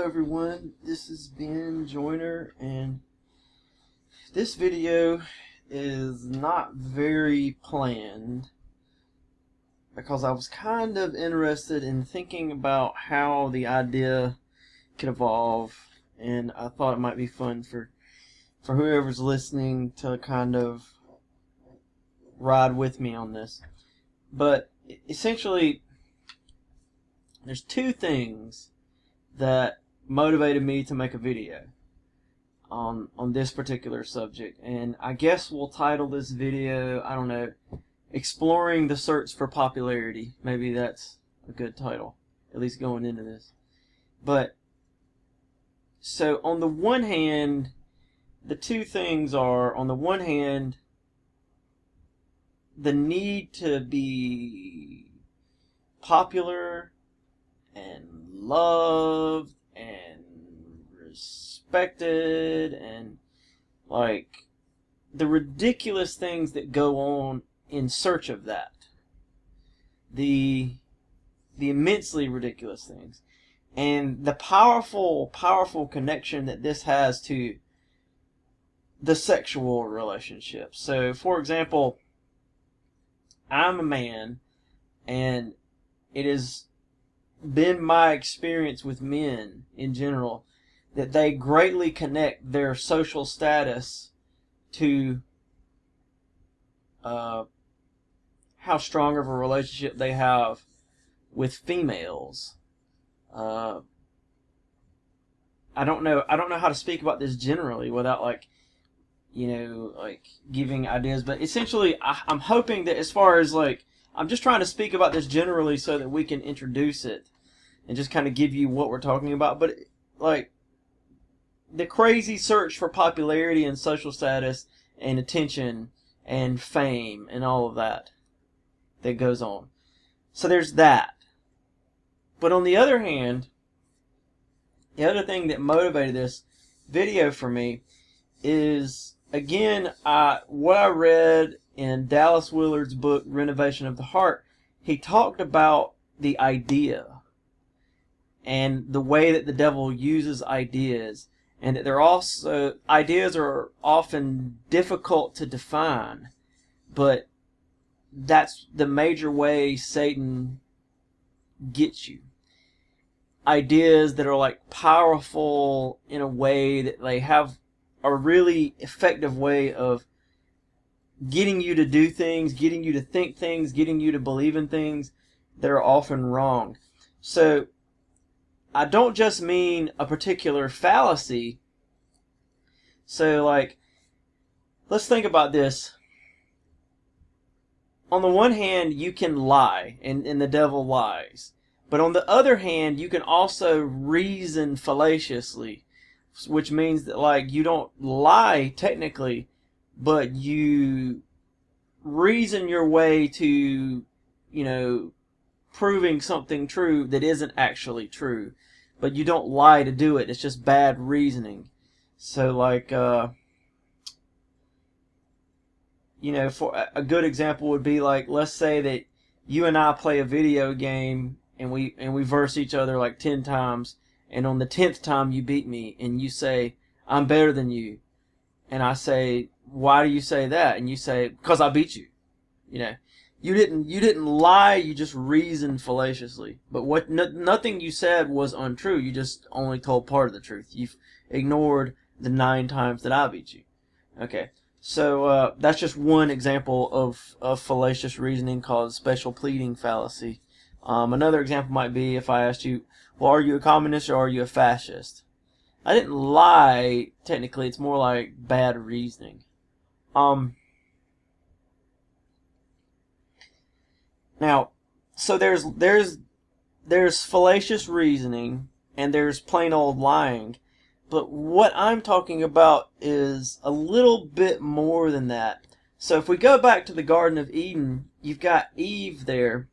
everyone, this is Ben Joyner, and this video is not very planned because I was kind of interested in thinking about how the idea could evolve, and I thought it might be fun for whoever's listening to kind of ride with me on this. But essentially, there's two things that motivated me to make a video on this particular subject, and I guess we'll title this video, I don't know, Exploring the Search for Popularity. Maybe that's a good title, at least going into this. But so on the one hand, the two things are, on the one hand, the need to be popular and loved and respected, and like the ridiculous things that go on in search of that, the immensely ridiculous things, and the powerful connection that this has to the sexual relationship. So for example, I'm a man, and it has been my experience with men in general that they greatly connect their social status to how strong of a relationship they have with females. I don't know how to speak about this generally without like giving ideas, but essentially I'm hoping that, as far as like, I'm just trying to speak about this generally so that we can introduce it and just kind of give you what we're talking about. But like the crazy search for popularity and social status and attention and fame and all of that goes on. So there's that. But on the other hand, the other thing that motivated this video for me is, again, what I read in Dallas Willard's book, Renovation of the Heart. He talked about the idea and the way that the devil uses ideas, and that ideas are often difficult to define, but that's the major way Satan gets you. Ideas that are like powerful in a way that they have a really effective way of getting you to do things, getting you to think things, getting you to believe in things that are often wrong. So I don't just mean a particular fallacy. So like, let's think about this. On the one hand, you can lie, and the devil lies. But on the other hand, you can also reason fallaciously, which means that like you don't lie technically, but you reason your way to, proving something true that isn't actually true. But you don't lie to do it. It's just bad reasoning. So like, for a good example would be like, let's say that you and I play a video game and we verse each other like 10 times, and on the 10th time you beat me and you say, I'm better than you. And I say, why do you say that? And you say, because I beat you. You didn't lie, you just reasoned fallaciously. But nothing you said was untrue. You just only told part of the truth. You've ignored the 9 times that I beat you. Okay. So that's just one example of fallacious reasoning called special pleading fallacy. Another example might be if I asked you, well, are you a communist or are you a fascist? I didn't lie, technically. It's more like bad reasoning. Now, so there's fallacious reasoning and there's plain old lying. But what I'm talking about is a little bit more than that. So if we go back to the Garden of Eden, you've got Eve there.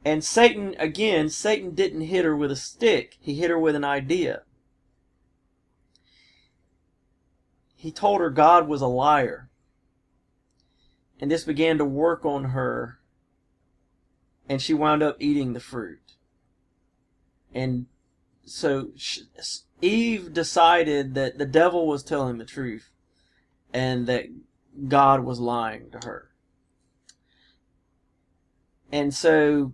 And Satan didn't hit her with a stick. He hit her with an idea. He told her God was a liar. And this began to work on her. And she wound up eating the fruit. And Eve decided that the devil was telling the truth and that God was lying to her. And so,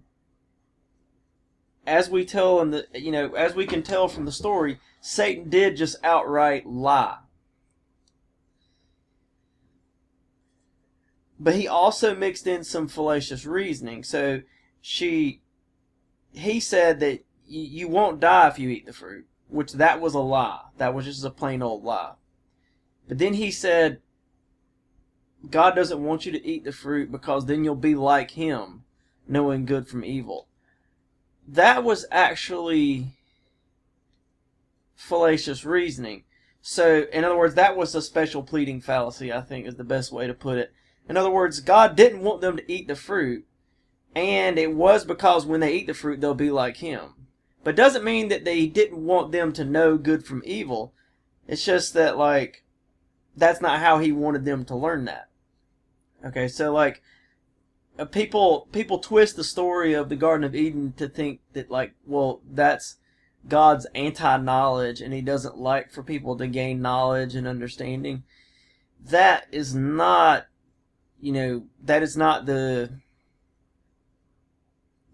as we can tell from the story, Satan did just outright lie. But he also mixed in some fallacious reasoning. So he said that you won't die if you eat the fruit, which that was a lie. That was just a plain old lie. But then he said, God doesn't want you to eat the fruit because then you'll be like him, knowing good from evil. That was actually fallacious reasoning. So, in other words, that was a special pleading fallacy, I think is the best way to put it. In other words, God didn't want them to eat the fruit, and it was because when they eat the fruit, they'll be like him. But doesn't mean that they didn't want them to know good from evil. It's just that, like, that's not how he wanted them to learn that. Okay, so, like, people twist the story of the Garden of Eden to think that, like, well, that's God's anti-knowledge, and he doesn't like for people to gain knowledge and understanding. That is not, that is not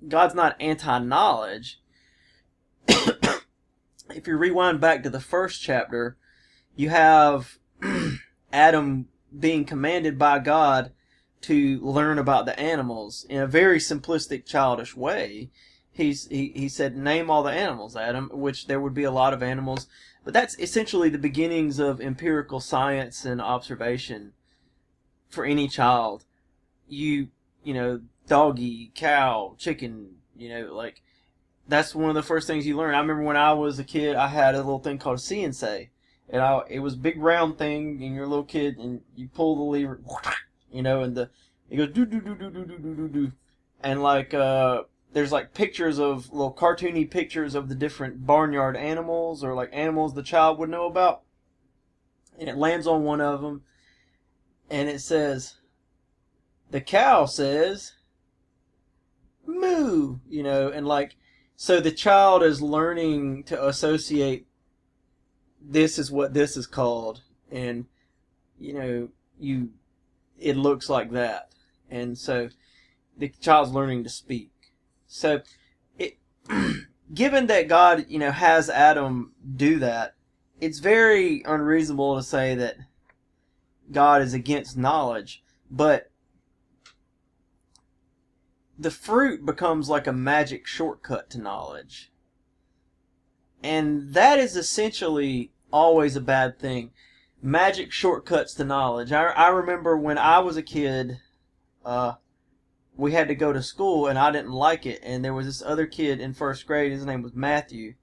God's not anti-knowledge. If you rewind back to the first chapter, you have Adam being commanded by God to learn about the animals in a very simplistic, childish way. He said, name all the animals, Adam, which there would be a lot of animals. But that's essentially the beginnings of empirical science and observation for any child. Doggy, cow, chicken, like, that's one of the first things you learn. I remember when I was a kid, I had a little thing called a See and Say. And it was a big round thing, and you're a little kid, and you pull the lever, and it goes do. And like, there's like pictures of, little cartoony pictures of the different barnyard animals, or like animals the child would know about. And it lands on one of them, and it says, the cow says, moo, and like, so the child is learning to associate, this is what this is called, and, it looks like that. And so the child's learning to speak. So, given that God, has Adam do that, it's very unreasonable to say that God is against knowledge, but the fruit becomes like a magic shortcut to knowledge. And that is essentially always a bad thing. Magic shortcuts to knowledge. I remember when I was a kid, we had to go to school and I didn't like it. And there was this other kid in first grade, his name was Matthew.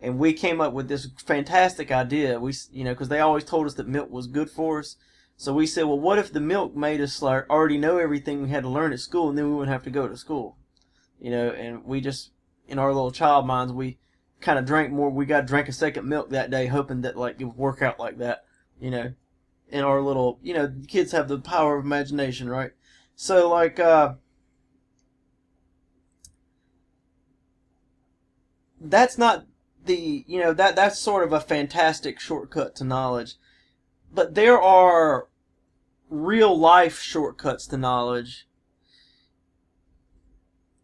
And we came up with this fantastic idea. Because they always told us that milk was good for us. So we said, well, what if the milk made us already know everything we had to learn at school, and then we wouldn't have to go to school? And we just, in our little child minds, we kind of drank more. We got to drink a second milk that day, hoping that, like, it would work out like that, in our little, kids have the power of imagination, right? So, like, that's not the, that's sort of a fantastic shortcut to knowledge. But there are real life shortcuts to knowledge.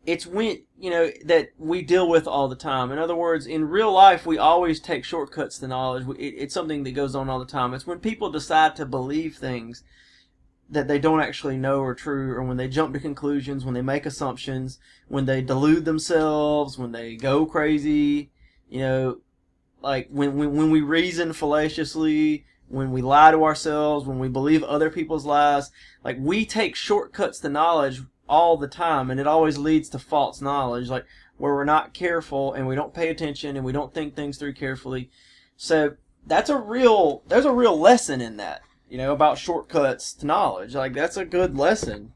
It's when, that we deal with all the time. In other words, in real life, we always take shortcuts to knowledge. It's something that goes on all the time. It's when people decide to believe things that they don't actually know are true, or when they jump to conclusions, when they make assumptions, when they delude themselves, when they go crazy, like when we reason fallaciously, when we lie to ourselves, when we believe other people's lies. Like, we take shortcuts to knowledge all the time, and it always leads to false knowledge, like where we're not careful and we don't pay attention and we don't think things through carefully. So there's a real lesson in that, about shortcuts to knowledge. Like, that's a good lesson,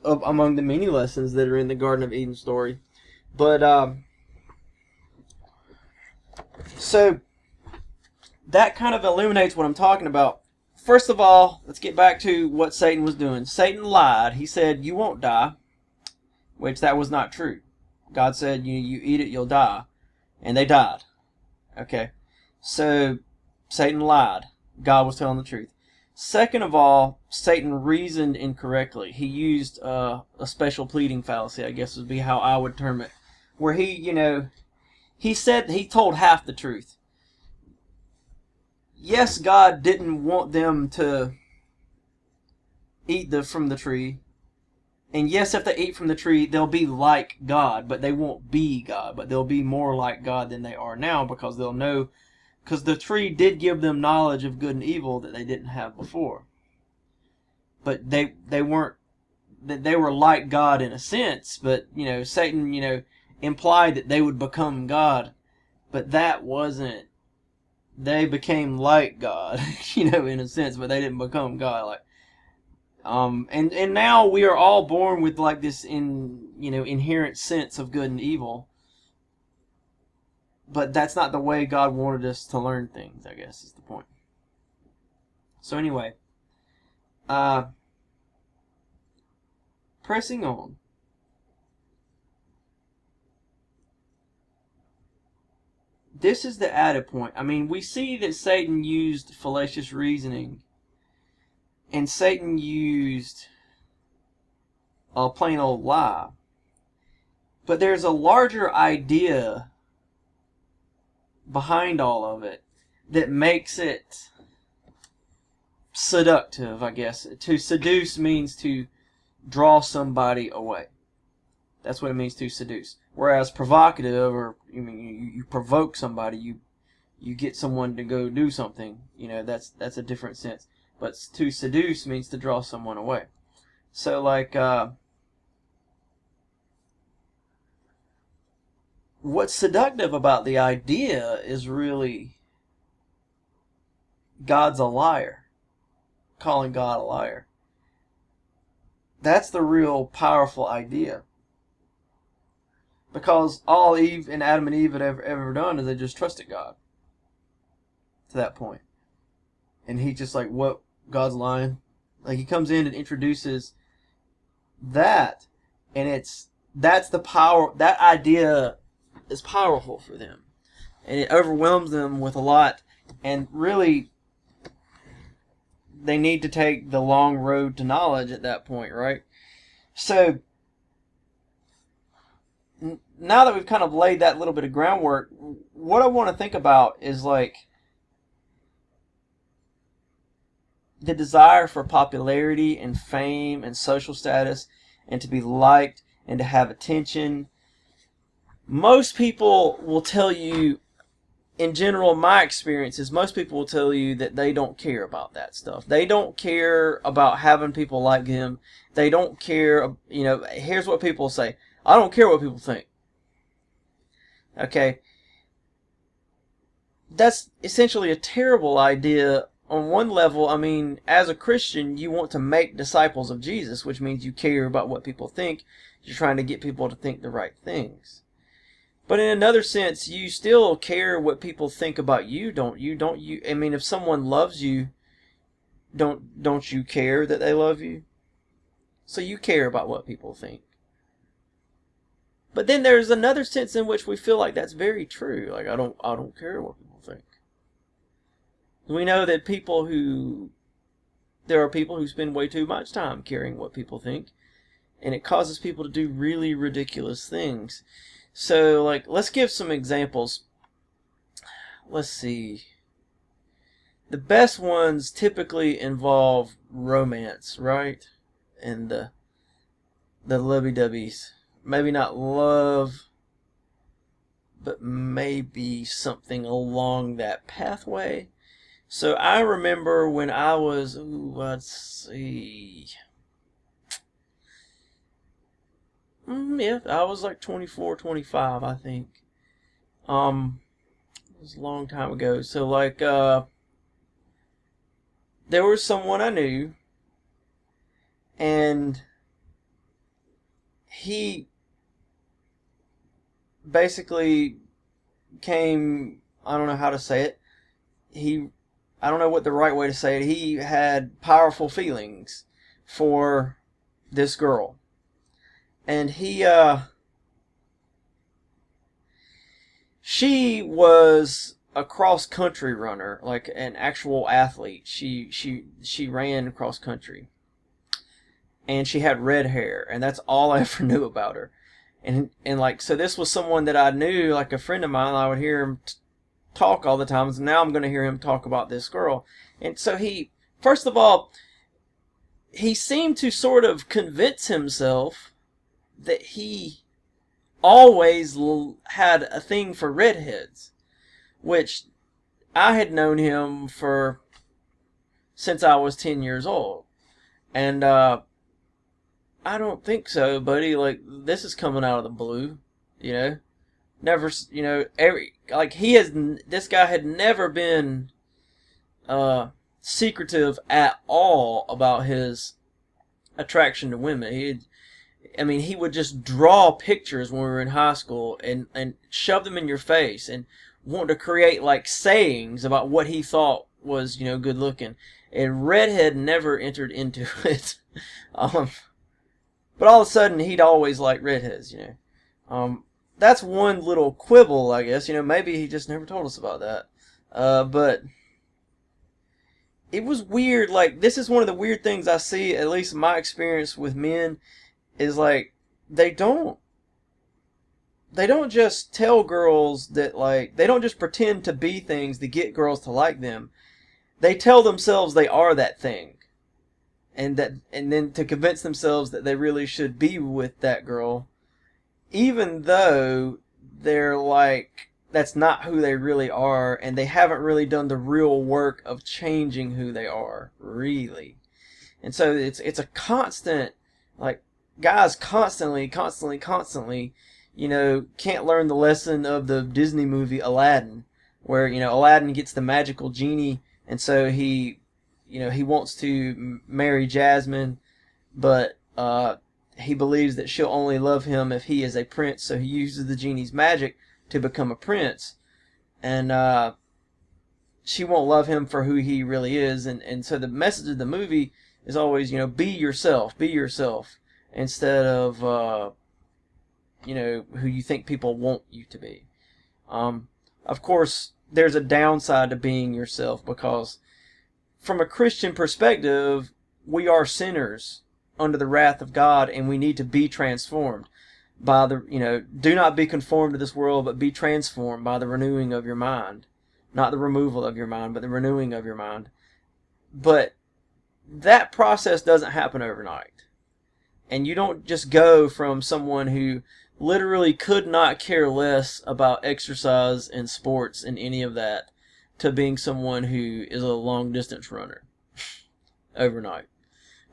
among the many lessons that are in the Garden of Eden story. But so that kind of illuminates what I'm talking about. First of all, let's get back to what Satan was doing. Satan lied. He said, you won't die, which that was not true. God said, you eat it, you'll die. and they died. Okay, so Satan lied. God was telling the truth. Second of all, Satan reasoned incorrectly. He used a special pleading fallacy, I guess would be how I would term it, where he told half the truth. Yes, God didn't want them to eat from the tree. And yes, if they eat from the tree, they'll be like God, but they won't be God. But they'll be more like God than they are now, because they'll know, because the tree did give them knowledge of good and evil that they didn't have before. But they weren't, they were like God in a sense, but, Satan, implied that they would become God. But that wasn't, they became like God, in a sense, but they didn't become God. And now we are all born with like this inherent sense of good and evil. But that's not the way God wanted us to learn things, I guess is the point. So anyway, pressing on. This is the added point. I mean, we see that Satan used fallacious reasoning. And Satan used a plain old lie. But there's a larger idea behind all of it that makes it seductive, I guess. To seduce means to draw somebody away. That's what it means to seduce. Whereas provocative, or you provoke somebody, you get someone to go do something. That's a different sense. But to seduce means to draw someone away. So what's seductive about the idea is really God's a liar. Calling God a liar. That's the real powerful idea. Because all Eve and Adam and Eve had ever done is they just trusted God. To that point. And he just like, what? God's lying? Like, he comes in and introduces that. And that's the power. That idea is powerful for them. And it overwhelms them with a lot. And really, they need to take the long road to knowledge at that point, right? So, now that we've kind of laid that little bit of groundwork, what I want to think about is like the desire for popularity and fame and social status and to be liked and to have attention. Most people will tell you, in general, my experience is most people will tell you that they don't care about that stuff. They don't care about having people like them. They don't care, here's what people say. I don't care what people think. Okay? That's essentially a terrible idea. On one level, I mean, as a Christian, you want to make disciples of Jesus, which means you care about what people think. You're trying to get people to think the right things. But in another sense, you still care what people think about you, don't you? I mean, if someone loves you, don't you care that they love you? So you care about what people think. But then there's another sense in which we feel like that's very true. Like, I don't care what people think. We know that there are people who spend way too much time caring what people think, and it causes people to do really ridiculous things. So, like, let's give some examples. Let's see. The best ones typically involve romance, right? And the lovey-dovey's. Maybe not love, but maybe something along that pathway. So I remember when I was, let's see. Yeah, I was like 24, 25, I think. It was a long time ago. So like, there was someone I knew, and he basically came, I don't know how to say it. I don't know what the right way to say it. He had powerful feelings for this girl. And he she was a cross country runner, like an actual athlete. She ran cross country, and she had red hair, and that's all I ever knew about her. And like, so this was someone that I knew, like a friend of mine. I would hear him talk all the time. So now I'm going to hear him talk about this girl. And so he, first of all, he seemed to sort of convince himself that he always had a thing for redheads, which I had known him for since I was 10 years old. And I don't think so, buddy. Like, this is coming out of the blue, you know? Never, you know, this guy had never been secretive at all about his attraction to women. He would just draw pictures when we were in high school and shove them in your face and want to create like sayings about what he thought was, you know, good looking. And redhead never entered into it. But all of a sudden he'd always liked redheads, you know. That's one little quibble, I guess. You know, maybe he just never told us about that. But it was weird. Like, this is one of the weird things I see, at least in my experience with men, is like, they don't just tell girls that, like, they don't just pretend to be things to get girls to like them. They tell themselves they are that thing. And then to convince themselves that they really should be with that girl, even though they're like, that's not who they really are, and they haven't really done the real work of changing who they are, really. And so it's a constant, like, guys constantly, you know, can't learn the lesson of the Disney movie Aladdin, where, you know, Aladdin gets the magical genie, and so he wants to marry Jasmine, but he believes that she'll only love him if he is a prince, so he uses the genie's magic to become a prince, and she won't love him for who he really is, and so the message of the movie is always, you know, be yourself, instead of you know, who you think people want you to be. Of course, there's a downside to being yourself, because from a Christian perspective, we are sinners under the wrath of God, and we need to be transformed by the, you know, do not be conformed to this world, but be transformed by the renewing of your mind. Not the removal of your mind, but the renewing of your mind. But that process doesn't happen overnight. And you don't just go from someone who literally could not care less about exercise and sports and any of that to being someone who is a long distance runner overnight.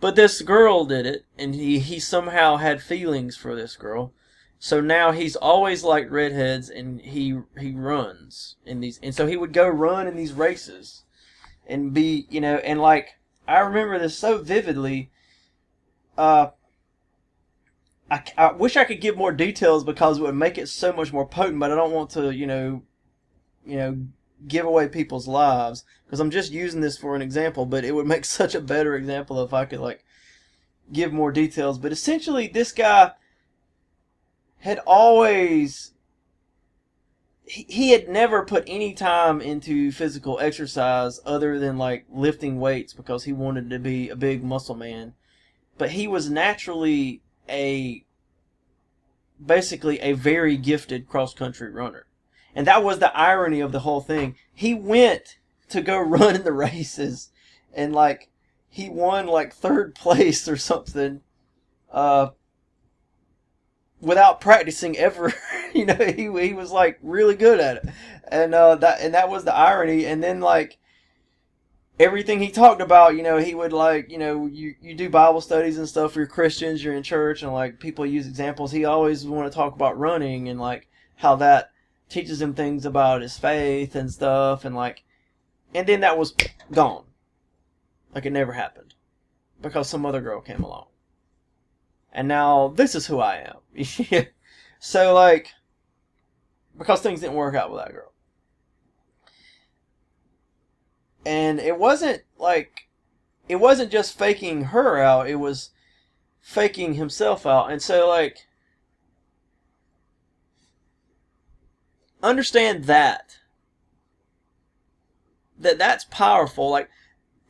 But this girl did it, and he somehow had feelings for this girl. So now he's always liked redheads, and he runs in these, and so he would go run in these races and be, you know, and like, I remember this so vividly. I wish I could give more details because it would make it so much more potent, but I don't want to, you know, give away people's lives, because I'm just using this for an example, but it would make such a better example if I could, like, give more details. But essentially, this guy had always, he had never put any time into physical exercise other than, like, lifting weights, because he wanted to be a big muscle man. But he was naturally basically a very gifted cross-country runner. And that was the irony of the whole thing. He went to go run in the races, and like, he won like 3rd place or something, without practicing ever. You know, he was like really good at it, and that was the irony. And then like, everything he talked about, you know, he would like, you know, you do Bible studies and stuff, you're Christians, you're in church, and like, people use examples. He always want to talk about running and like how that teaches him things about his faith and stuff, and like, and then that was gone. Like, it never happened, because some other girl came along. And now this is who I am. So like, because things didn't work out with that girl. And it wasn't just faking her out, it was faking himself out. And so like, understand that's powerful. Like,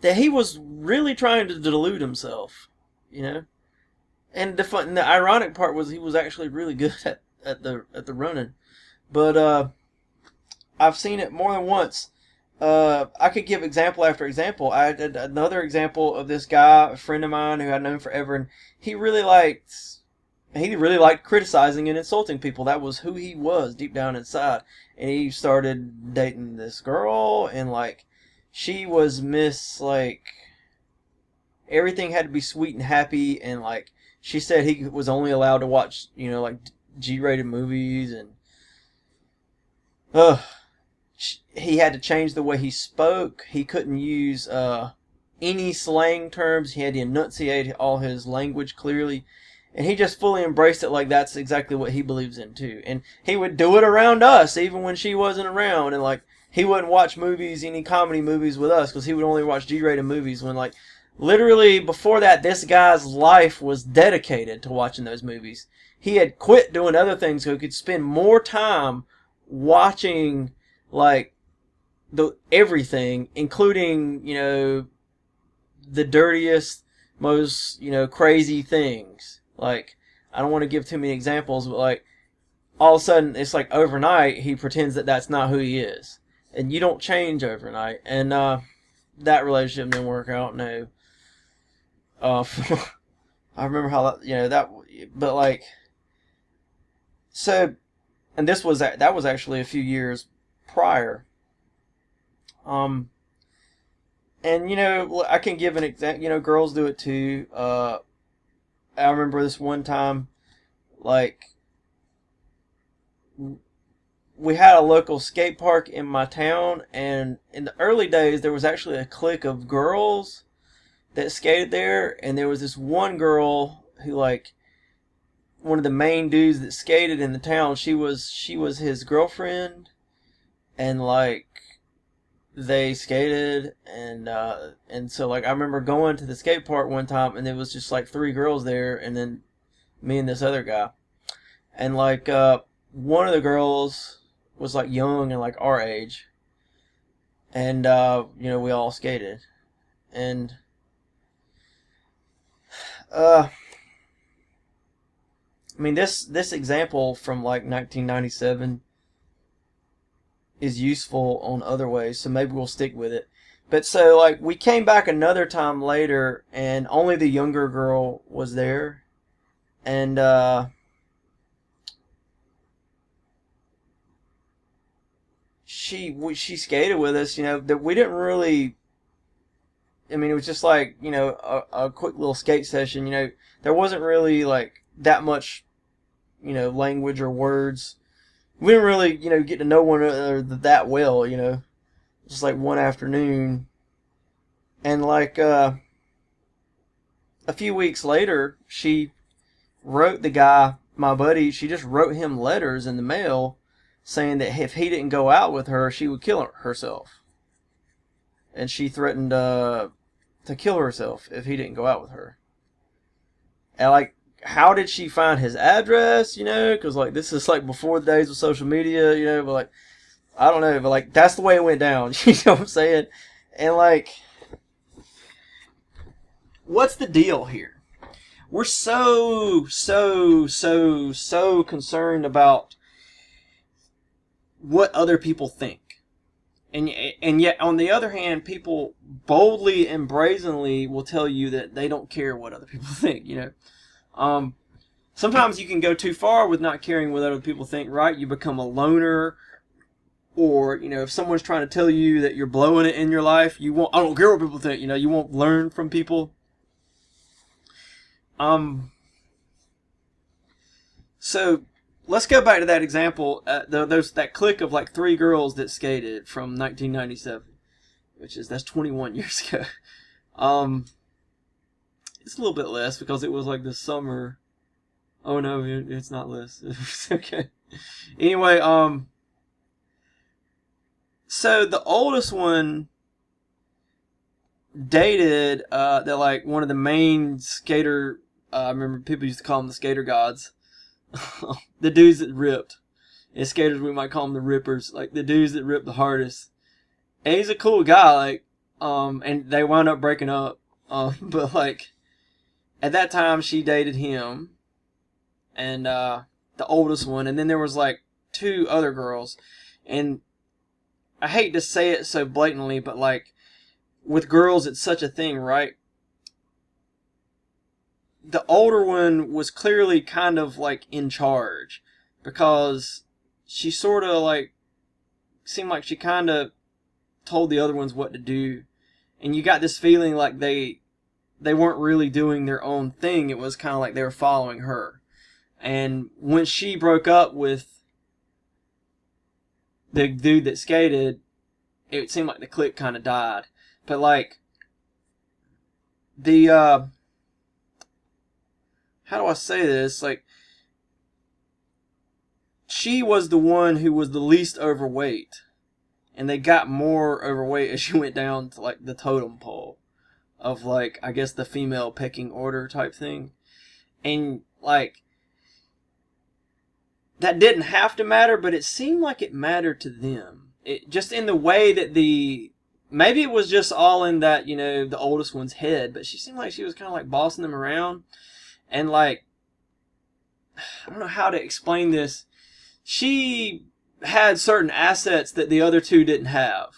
that he was really trying to delude himself, you know. And the ironic part was he was actually really good at the running. But I've seen it more than once. I could give example after example. I had another example of this guy, a friend of mine who I'd known forever, and he really liked criticizing and insulting people. That was who he was deep down inside. And he started dating this girl, and like, she was everything had to be sweet and happy, and like, she said he was only allowed to watch, like G-rated movies, and he had to change the way he spoke. He couldn't use any slang terms. He had to enunciate all his language clearly. And he just fully embraced it, like that's exactly what he believes in too. And he would do it around us, even when she wasn't around. And like, he wouldn't watch any comedy movies with us, because he would only watch G-rated movies, when like, literally before that, this guy's life was dedicated to watching those movies. He had quit doing other things so he could spend more time watching like everything, including, the dirtiest, most, crazy things. Like, I don't want to give too many examples, but like, all of a sudden, it's like overnight, he pretends that that's not who he is. And you don't change overnight. And that relationship didn't work out, no. I remember how but like, so, and that was actually a few years prior. And I can give an example. Girls do it too. I remember this one time, like, we had a local skate park in my town, and in the early days there was actually a clique of girls that skated there, and there was this one girl who, like, one of the main dudes that skated in the town, she was his girlfriend, and like, they skated, and so like, I remember going to the skate park one time, and there was just like 3 girls there, and then me and this other guy, and like, one of the girls was like young and like our age, and we all skated, and I mean, this example from like 1997 is useful on other ways, so maybe we'll stick with it. But so, like, we came back another time later, and only the younger girl was there, and she skated with us. That we didn't really. I mean, it was just like, a quick little skate session. There wasn't really like that much, language or words. We didn't really, get to know one another that well, just like one afternoon. And like, a few weeks later, she wrote the guy, my buddy, she just wrote him letters in the mail saying that if he didn't go out with her, she would kill herself. And she threatened, to kill herself if he didn't go out with her. And like, how did she find his address, because like, this is like before the days of social media, but like, I don't know, but like, that's the way it went down. You know what I'm saying? And like, what's the deal here? We're so concerned about what other people think. And yet, on the other hand, people boldly and brazenly will tell you that they don't care what other people think, Sometimes you can go too far with not caring what other people think, right? You become a loner, or, if someone's trying to tell you that you're blowing it in your life, I don't care what people think, you won't learn from people. So, let's go back to that example. There's that clique of like 3 girls that skated from 1997, that's 21 years ago. It's a little bit less because it was like the summer. Oh no, it's not less. It's okay. Anyway, so the oldest one dated like one of the main skater. I remember people used to call them the skater gods. The dudes that ripped, As skaters, we might call them the rippers, like the dudes that rip the hardest. And he's a cool guy, like, and they wound up breaking up. But like, at that time, she dated him, and the oldest one, and then there was like 2 other girls, and I hate to say it so blatantly, but like, with girls, it's such a thing, right? The older one was clearly kind of like in charge, because she sort of like seemed like she kind of told the other ones what to do, and you got this feeling like they weren't really doing their own thing. It was kind of like they were following her. And when she broke up with the dude that skated, it seemed like the clique kind of died. But like the how do I say this? Like, she was the one who was the least overweight, and they got more overweight as she went down to like the totem pole of like, I guess, the female pecking order type thing. And like, that didn't have to matter, but it seemed like it mattered to them. It just in the way that maybe it was just all in that, you know, the oldest one's head, but she seemed like she was kind of like bossing them around. And like, I don't know how to explain this. She had certain assets that the other 2 didn't have.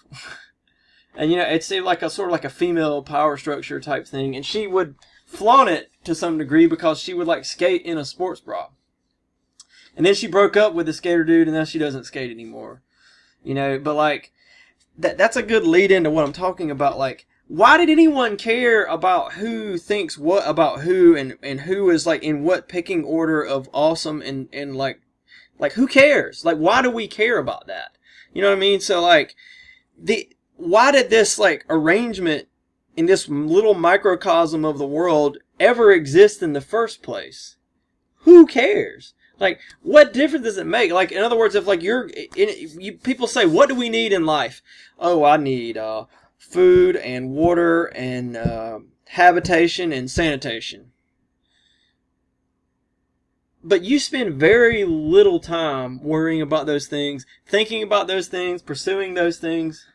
And you know, it seemed like a sort of like a female power structure type thing. And she would flaunt it to some degree because she would like skate in a sports bra. And then she broke up with the skater dude, and now she doesn't skate anymore. You know, but like, that's a good lead into what I'm talking about. Like, why did anyone care about who thinks what about who, and who is like in what picking order of awesome, and like who cares? Like, why do we care about that? You know what I mean? So like, why did this like arrangement in this little microcosm of the world ever exist in the first place? Who cares? Like, what difference does it make? Like, in other words, if like people say, what do we need in life? Oh, I need food and water and habitation and sanitation. But you spend very little time worrying about those things, thinking about those things, pursuing those things.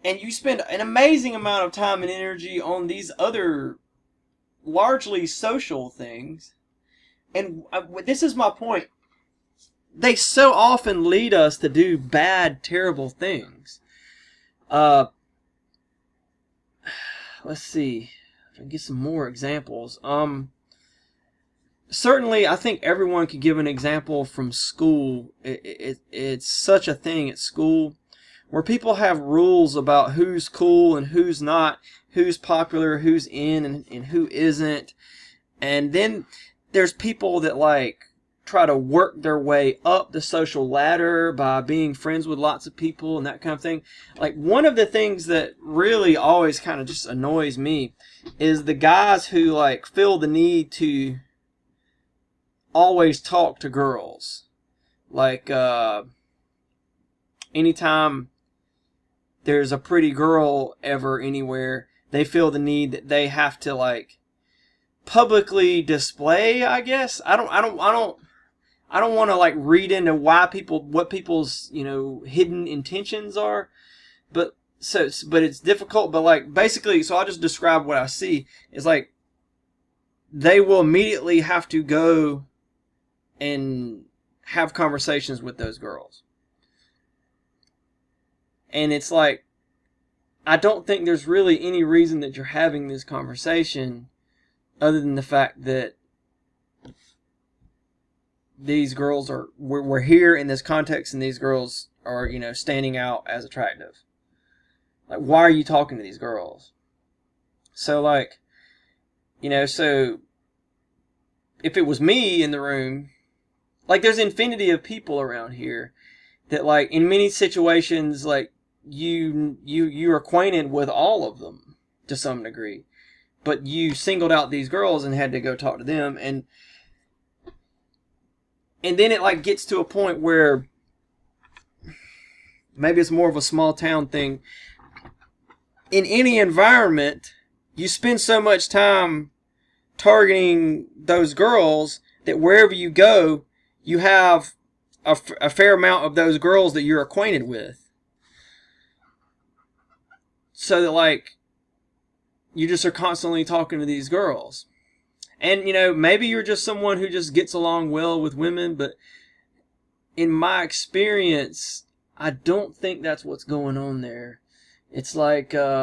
And you spend an amazing amount of time and energy on these other largely social things. And this is my point. They so often lead us to do bad, terrible things. Let's see if I can get some more examples. Certainly, I think everyone could give an example from school. It's such a thing at school, where people have rules about who's cool and who's not, who's popular, who's in, and who isn't. And then there's people that like try to work their way up the social ladder by being friends with lots of people and that kind of thing. Like, one of the things that really always kind of just annoys me is the guys who like feel the need to always talk to girls. Like, anytime there's a pretty girl ever anywhere, they feel the need that they have to like publicly display, I guess. I don't want to like read into what people's, you know, hidden intentions are, but it's difficult. But like, basically, so I'll just describe what I see is like, they will immediately have to go and have conversations with those girls. And it's like, I don't think there's really any reason that you're having this conversation other than the fact that these girls we're here in this context, and these girls are, you know, standing out as attractive. Like, why are you talking to these girls? So like, you know, so if it was me in the room, like, there's infinity of people around here that like, in many situations, like, you're acquainted with all of them to some degree, but you singled out these girls and had to go talk to them, and then it like gets to a point where maybe it's more of a small town thing. In any environment, you spend so much time targeting those girls that wherever you go, you have a fair amount of those girls that you're acquainted with. So that, like, you just are constantly talking to these girls. And, maybe you're just someone who just gets along well with women, but in my experience, I don't think that's what's going on there. It's like, and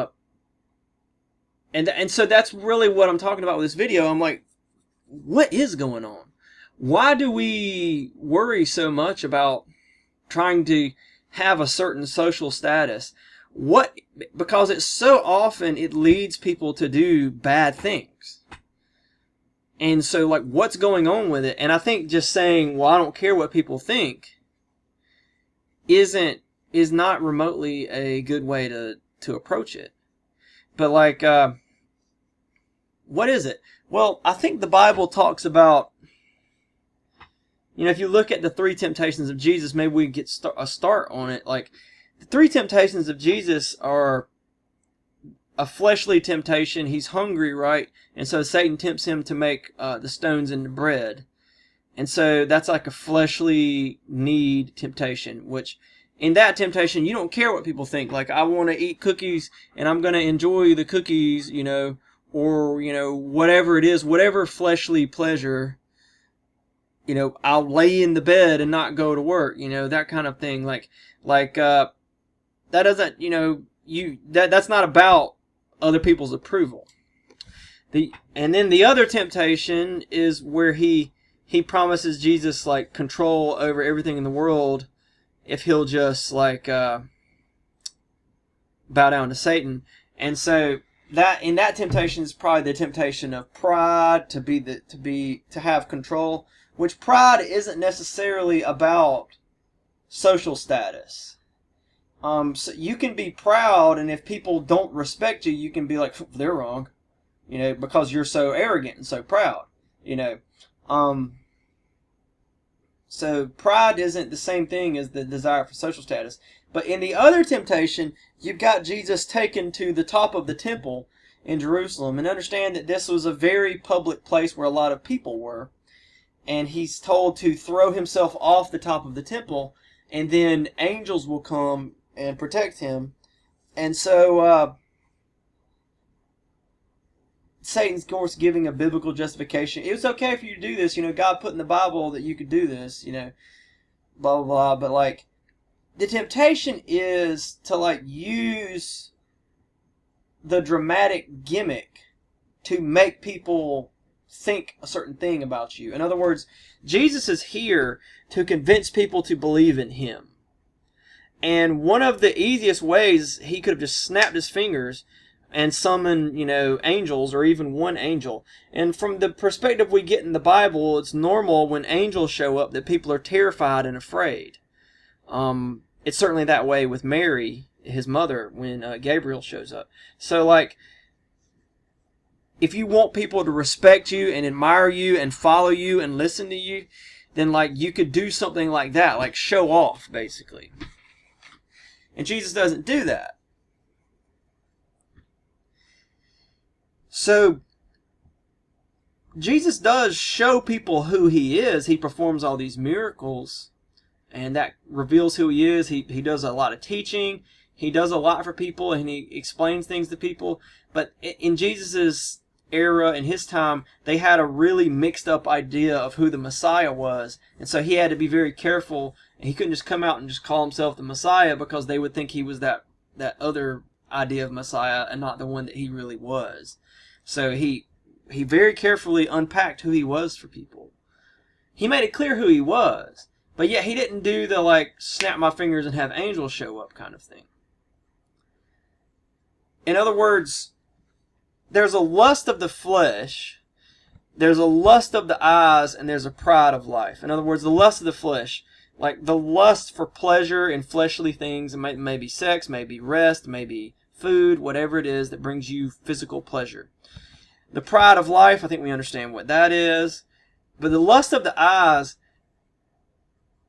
so that's really what I'm talking about with this video. I'm like, what is going on? Why do we worry so much about trying to have a certain social status? Because it's so often it leads people to do bad things. And so, like, what's going on with it? And I think just saying, well, I don't care what people think is not remotely a good way to approach it. But, like, what is it? Well, I think the Bible talks about, if you look at the 3 temptations of Jesus, maybe we get a start on it. Like, the 3 temptations of Jesus are a fleshly temptation. He's hungry, right? And so Satan tempts him to make the stones into bread. And so that's like a fleshly need temptation, which in that temptation, you don't care what people think. Like, I want to eat cookies and I'm going to enjoy the cookies, or, whatever it is, whatever fleshly pleasure, I'll lay in the bed and not go to work, that kind of thing. That doesn't, that's not about other people's approval. And then the other temptation is where he promises Jesus, like, control over everything in the world if he'll just, like, bow down to Satan. And so that temptation is probably the temptation of pride, to have control, which pride isn't necessarily about social status. So you can be proud, and if people don't respect you, you can be like, they're wrong, because you're so arrogant and so proud, So pride isn't the same thing as the desire for social status. But in the other temptation, you've got Jesus taken to the top of the temple in Jerusalem. And understand that this was a very public place where a lot of people were. And he's told to throw himself off the top of the temple, and then angels will come and protect him. And so Satan's, of course, giving a biblical justification. It was okay for you to do this. God put in the Bible that you could do this, blah, blah, blah. But, like, the temptation is to, like, use the dramatic gimmick to make people think a certain thing about you. In other words, Jesus is here to convince people to believe in him. And one of the easiest ways, he could have just snapped his fingers and summon, angels, or even one angel. And from the perspective we get in the Bible, it's normal when angels show up that people are terrified and afraid. It's certainly that way with Mary, his mother, when Gabriel shows up. So, like, if you want people to respect you and admire you and follow you and listen to you, then, like, you could do something like that, like show off, basically. And Jesus doesn't do that. So, Jesus does show people who he is. He performs all these miracles, and that reveals who he is. He does a lot of teaching. He does a lot for people, and he explains things to people. But in Jesus's era, in his time, they had a really mixed up idea of who the Messiah was. And so he had to be very careful. And he couldn't just come out and just call himself the Messiah, because they would think he was that other idea of Messiah and not the one that he really was. So he very carefully unpacked who he was for people. He made it clear who he was, but yet he didn't do the, like, snap my fingers and have angels show up kind of thing. In other words, there's a lust of the flesh, there's a lust of the eyes, and there's a pride of life. In other words, the lust of the flesh, like the lust for pleasure in fleshly things, maybe sex, maybe rest, maybe food, whatever it is that brings you physical pleasure. The pride of life, I think we understand what that is. But the lust of the eyes,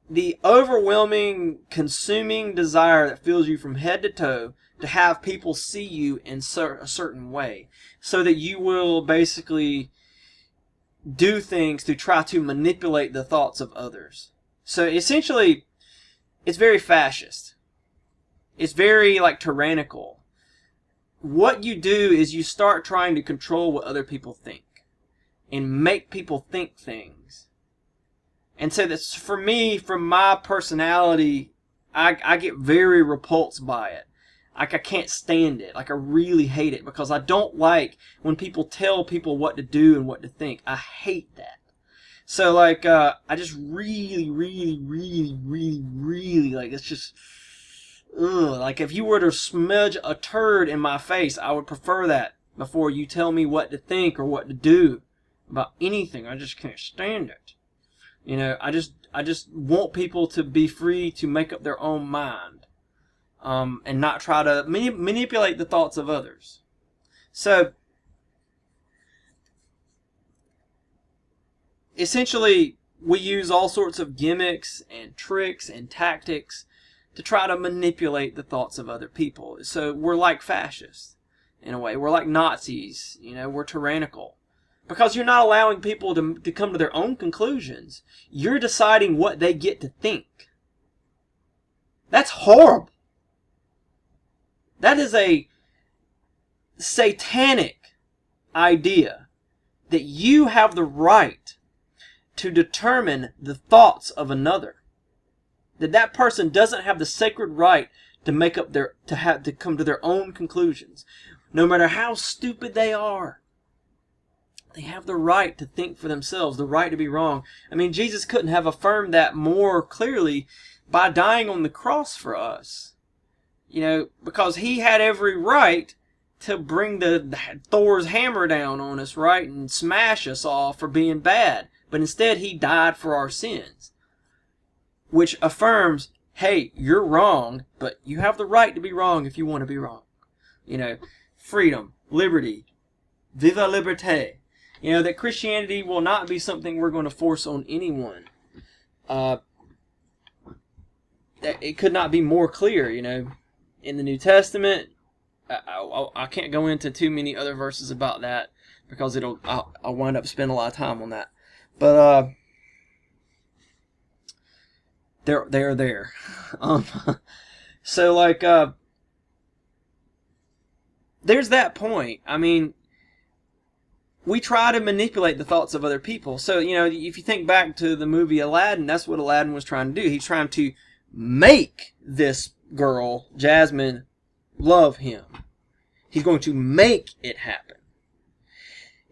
the overwhelming, consuming desire that fills you from head to toe to have people see you in a certain way, so that you will basically do things to try to manipulate the thoughts of others. So essentially, it's very fascist. It's very like tyrannical. What you do is you start trying to control what other people think and make people think things. And so that's, for me, from my personality, I get very repulsed by it. Like, I can't stand it. Like, I really hate it because I don't like when people tell people what to do and what to think. I hate that. So, like, I just really, like, it's just, ugh. Like, if you were to smudge a turd in my face, I would prefer that before you tell me what to think or what to do about anything. I just can't stand it. You know, I just want people to be free to make up their own mind, and not try to manipulate the thoughts of others. So, essentially, we use all sorts of gimmicks and tricks and tactics to try to manipulate the thoughts of other people. So we're like fascists, in a way. We're like Nazis. You know, we're tyrannical. Because you're not allowing people to come to their own conclusions. You're deciding what they get to think. That's horrible. That is a satanic idea that you have the right to determine the thoughts of another. That person doesn't have the sacred right to make up to come to their own conclusions. No matter how stupid they are. They have the right to think for themselves, the right to be wrong. I mean, Jesus couldn't have affirmed that more clearly by dying on the cross for us. You know, because he had every right to bring the Thor's hammer down on us, right? And smash us all for being bad. But instead, he died for our sins. Which affirms, hey, you're wrong, but you have the right to be wrong if you want to be wrong. You know, freedom, liberty, viva liberté. You know, that Christianity will not be something we're going to force on anyone. It could not be more clear, you know. In the New Testament, I can't go into too many other verses about that because I'll wind up spending a lot of time on that. But they're there. So like there's that point. I mean, we try to manipulate the thoughts of other people. So, you know, if you think back to the movie Aladdin, that's what Aladdin was trying to do. He's trying to make this girl, Jasmine, love him. He's going to make it happen.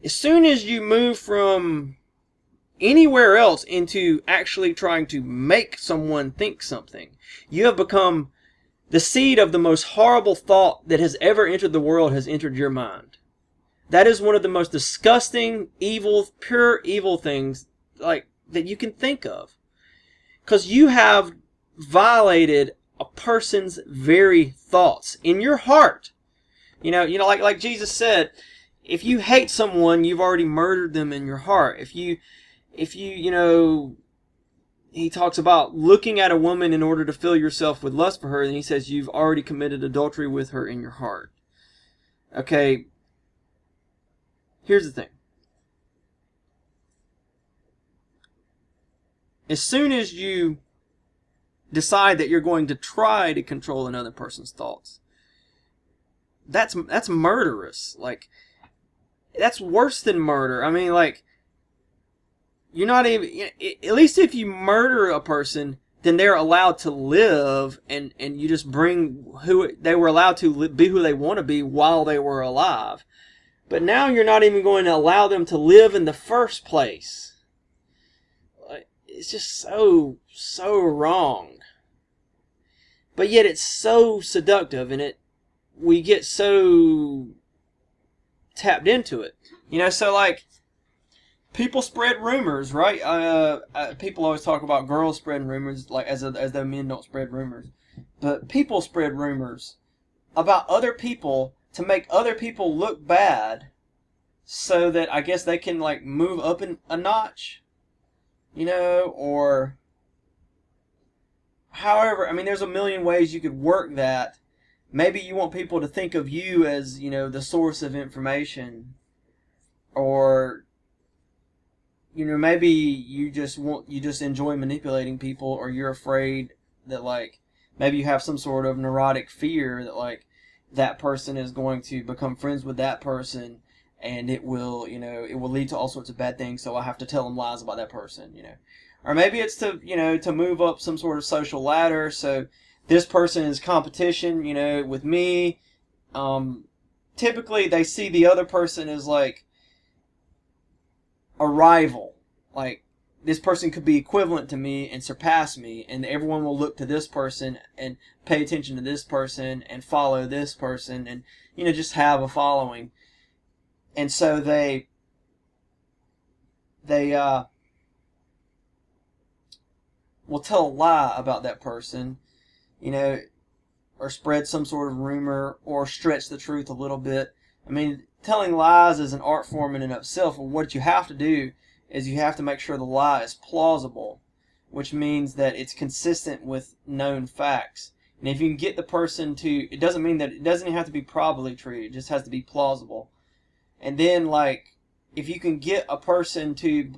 As soon as you move from anywhere else into actually trying to make someone think something, you have become the seed of the most horrible thought that has ever entered the world has entered your mind. That is one of the most disgusting, evil, pure evil things like that you can think of. Because you have violated a person's very thoughts in your heart. You know, like Jesus said, if you hate someone, you've already murdered them in your heart. If you, you know, he talks about looking at a woman in order to fill yourself with lust for her, and he says you've already committed adultery with her in your heart. Okay. Here's the thing. As soon as you decide that you're going to try to control another person's thoughts, that's murderous. Like, that's worse than murder. I mean, like, you're not even, at least if you murder a person, then they're allowed to live, and you just bring they were allowed to be who they want to be while they were alive. But now you're not even going to allow them to live in the first place. It's just so wrong. But yet it's so seductive, and we get so tapped into it. You know, so like, people spread rumors, right? People always talk about girls spreading rumors, like as though men don't spread rumors. But people spread rumors about other people to make other people look bad, so that I guess they can like move up a notch, you know, or however. I mean, there's a million ways you could work that. Maybe you want people to think of you as, you know, the source of information, or maybe you just enjoy manipulating people, or you're afraid that, like, maybe you have some sort of neurotic fear that, like, that person is going to become friends with that person, and it will lead to all sorts of bad things, so I have to tell them lies about that person. Or maybe it's to move up some sort of social ladder, so this person is competition, with me. Typically they see the other person as like a rival. Like, this person could be equivalent to me and surpass me, and everyone will look to this person and pay attention to this person and follow this person, and just have a following. And so they will tell a lie about that person, you know, or spread some sort of rumor, or stretch the truth a little bit. I mean, telling lies is an art form in and of itself. What you have to do is you have to make sure the lie is plausible, which means that it's consistent with known facts. And if you can get the person to, it doesn't mean that it doesn't even have to be probably true. It just has to be plausible. And then, like, if you can get a person to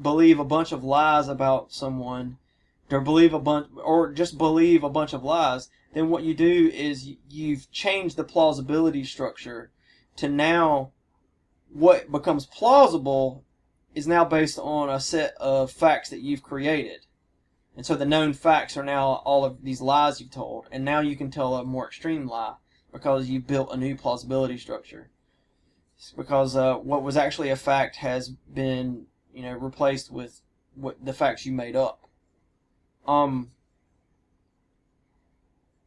believe a bunch of lies about someone, or just believe a bunch of lies, then what you do is you've changed the plausibility structure to now what becomes plausible is now based on a set of facts that you've created. And so the known facts are now all of these lies you've told. And now you can tell a more extreme lie because you've built a new plausibility structure. It's because what was actually a fact has been, replaced with what the facts you made up.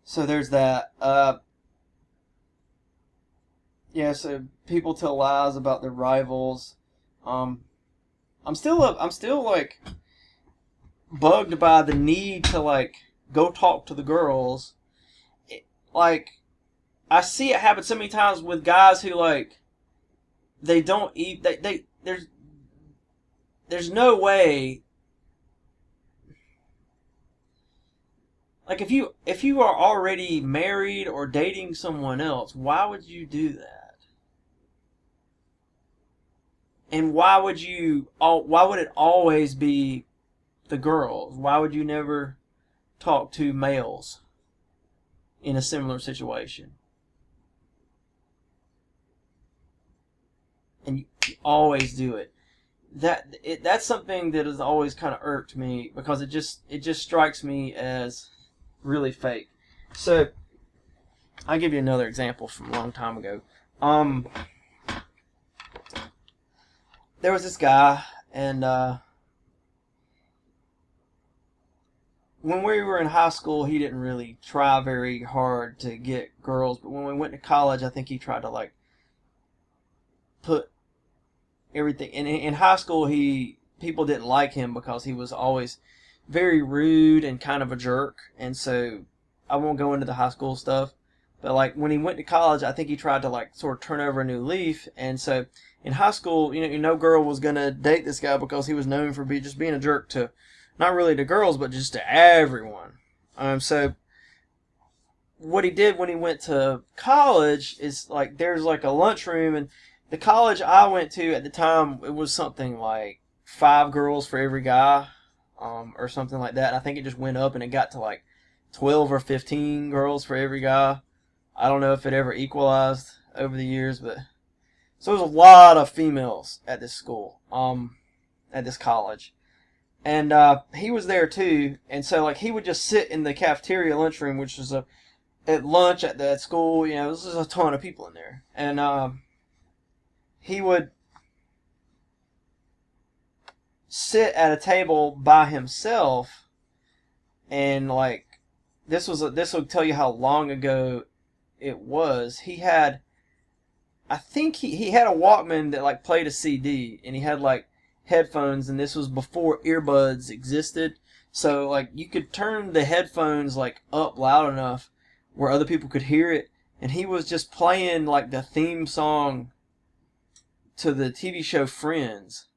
So there's that. So people tell lies about their rivals. I'm still like bugged by the need to, like, go talk to the girls. Like, I see it happen so many times with guys who, like, they don't eat. There's no way. Like, if you are already married or dating someone else, why would you do that? And why would it always be the girls? Why would you never talk to males in a similar situation? And you always do it. That's something that has always kind of irked me, because it just strikes me as really fake. So I'll give you another example from a long time ago. There was this guy, and when we were in high school, he didn't really try very hard to get girls, but when we went to college, I think he tried to, like, put everything in high school. People didn't like him because he was always very rude and kind of a jerk. And so I won't go into the high school stuff, but, like, when he went to college, I think he tried to, like, sort of turn over a new leaf. And so in high school, no girl was gonna date this guy because he was known for just being a jerk to, not really to girls, but just to everyone. So what he did when he went to college is, like, there's, like, a lunchroom, and the college I went to at the time, it was something like 5 girls for every guy, or something like that. And I think it just went up and it got to, like, 12 or 15 girls for every guy. I don't know if it ever equalized over the years, but so there's a lot of females at this school, at this college. And he was there too, and so, like, he would just sit in the cafeteria lunchroom, which was at lunch at that school. This is a ton of people in there, and he would sit at a table by himself, and, like, this will tell you how long ago it was. He had, I think he had a Walkman that, like, played a CD, and he had, like, headphones, and this was before earbuds existed. So, like, you could turn the headphones, like, up loud enough where other people could hear it, and he was just playing, like, the theme song to the TV show Friends,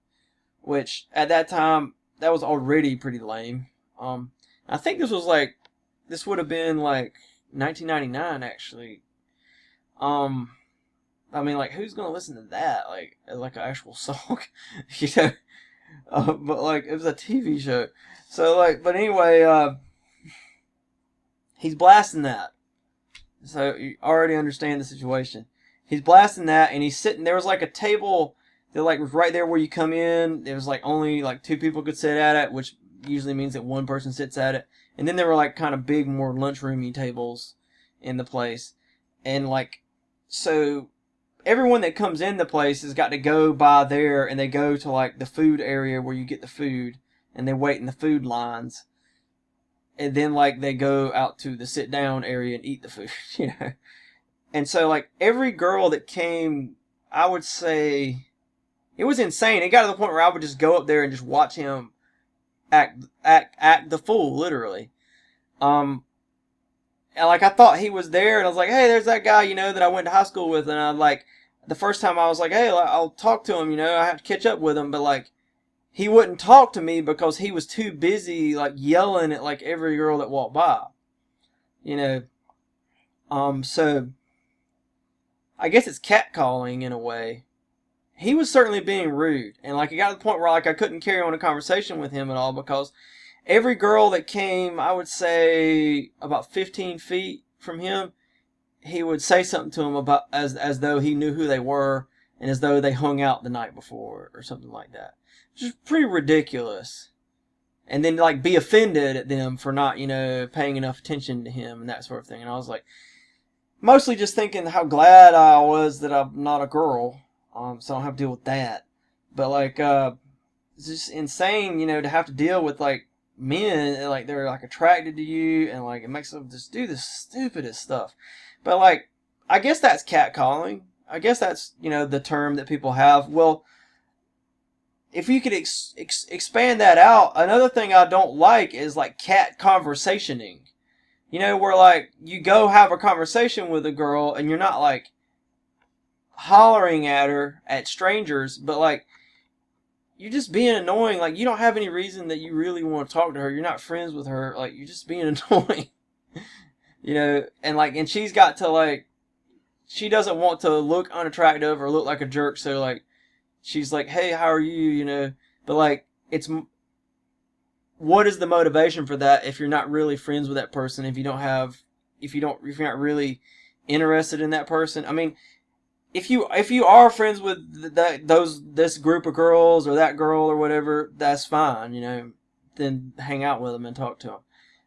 which at that time, that was already pretty lame. I think this would have been, like, 1999, actually. I mean, like, who's gonna listen to that, like an actual song? But like it was a TV show. So like, but anyway, he's blasting that. So you already understand the situation. He's blasting that, and he's sitting. There was like a table that like was right there where you come in. There was like only like two people could sit at it, which usually means that one person sits at it. And then there were like kind of big, more lunchroomy tables in the place, and like so everyone that comes in the place has got to go by there, and they go to like the food area where you get the food, and they wait in the food lines, and then like they go out to the sit down area and eat the food, you know. And so like every girl that came, I would say it was insane. It got to the point where I would just go up there and just watch him act the fool, literally. And like I thought he was there, and I was like, hey, there's that guy, you know, that I went to high school with, and I like the first time I was like, hey, I'll talk to him, you know, I have to catch up with him, but like he wouldn't talk to me because he was too busy like yelling at like every girl that walked by, you know. So I guess it's catcalling in a way. He was certainly being rude, and like it got to the point where like I couldn't carry on a conversation with him at all because every girl that came, I would say about 15 feet from him, he would say something to them about as though he knew who they were and as though they hung out the night before or something like that. Which is pretty ridiculous. And then like be offended at them for not, you know, paying enough attention to him and that sort of thing. And I was like, mostly just thinking how glad I was that I'm not a girl, so I don't have to deal with that. But like, it's just insane, you know, to have to deal with like men, like they're like attracted to you, and like it makes them just do the stupidest stuff. But like, I guess that's catcalling. I guess that's, you know, the term that people have. Well, if you could expand that out, another thing I don't like is like cat conversationing. You know, where like you go have a conversation with a girl and you're not like hollering at her at strangers, but like you're just being annoying. Like you don't have any reason that you really want to talk to her. You're not friends with her. Like you're just being annoying. You know, and like, and she's got to like, she doesn't want to look unattractive or look like a jerk. So like, she's like, hey, how are you? You know, but like, what is the motivation for that if you're not really friends with that person? If you're not really interested in that person? I mean, if you are friends with this group of girls or that girl or whatever, that's fine, you know, then hang out with them and talk to them.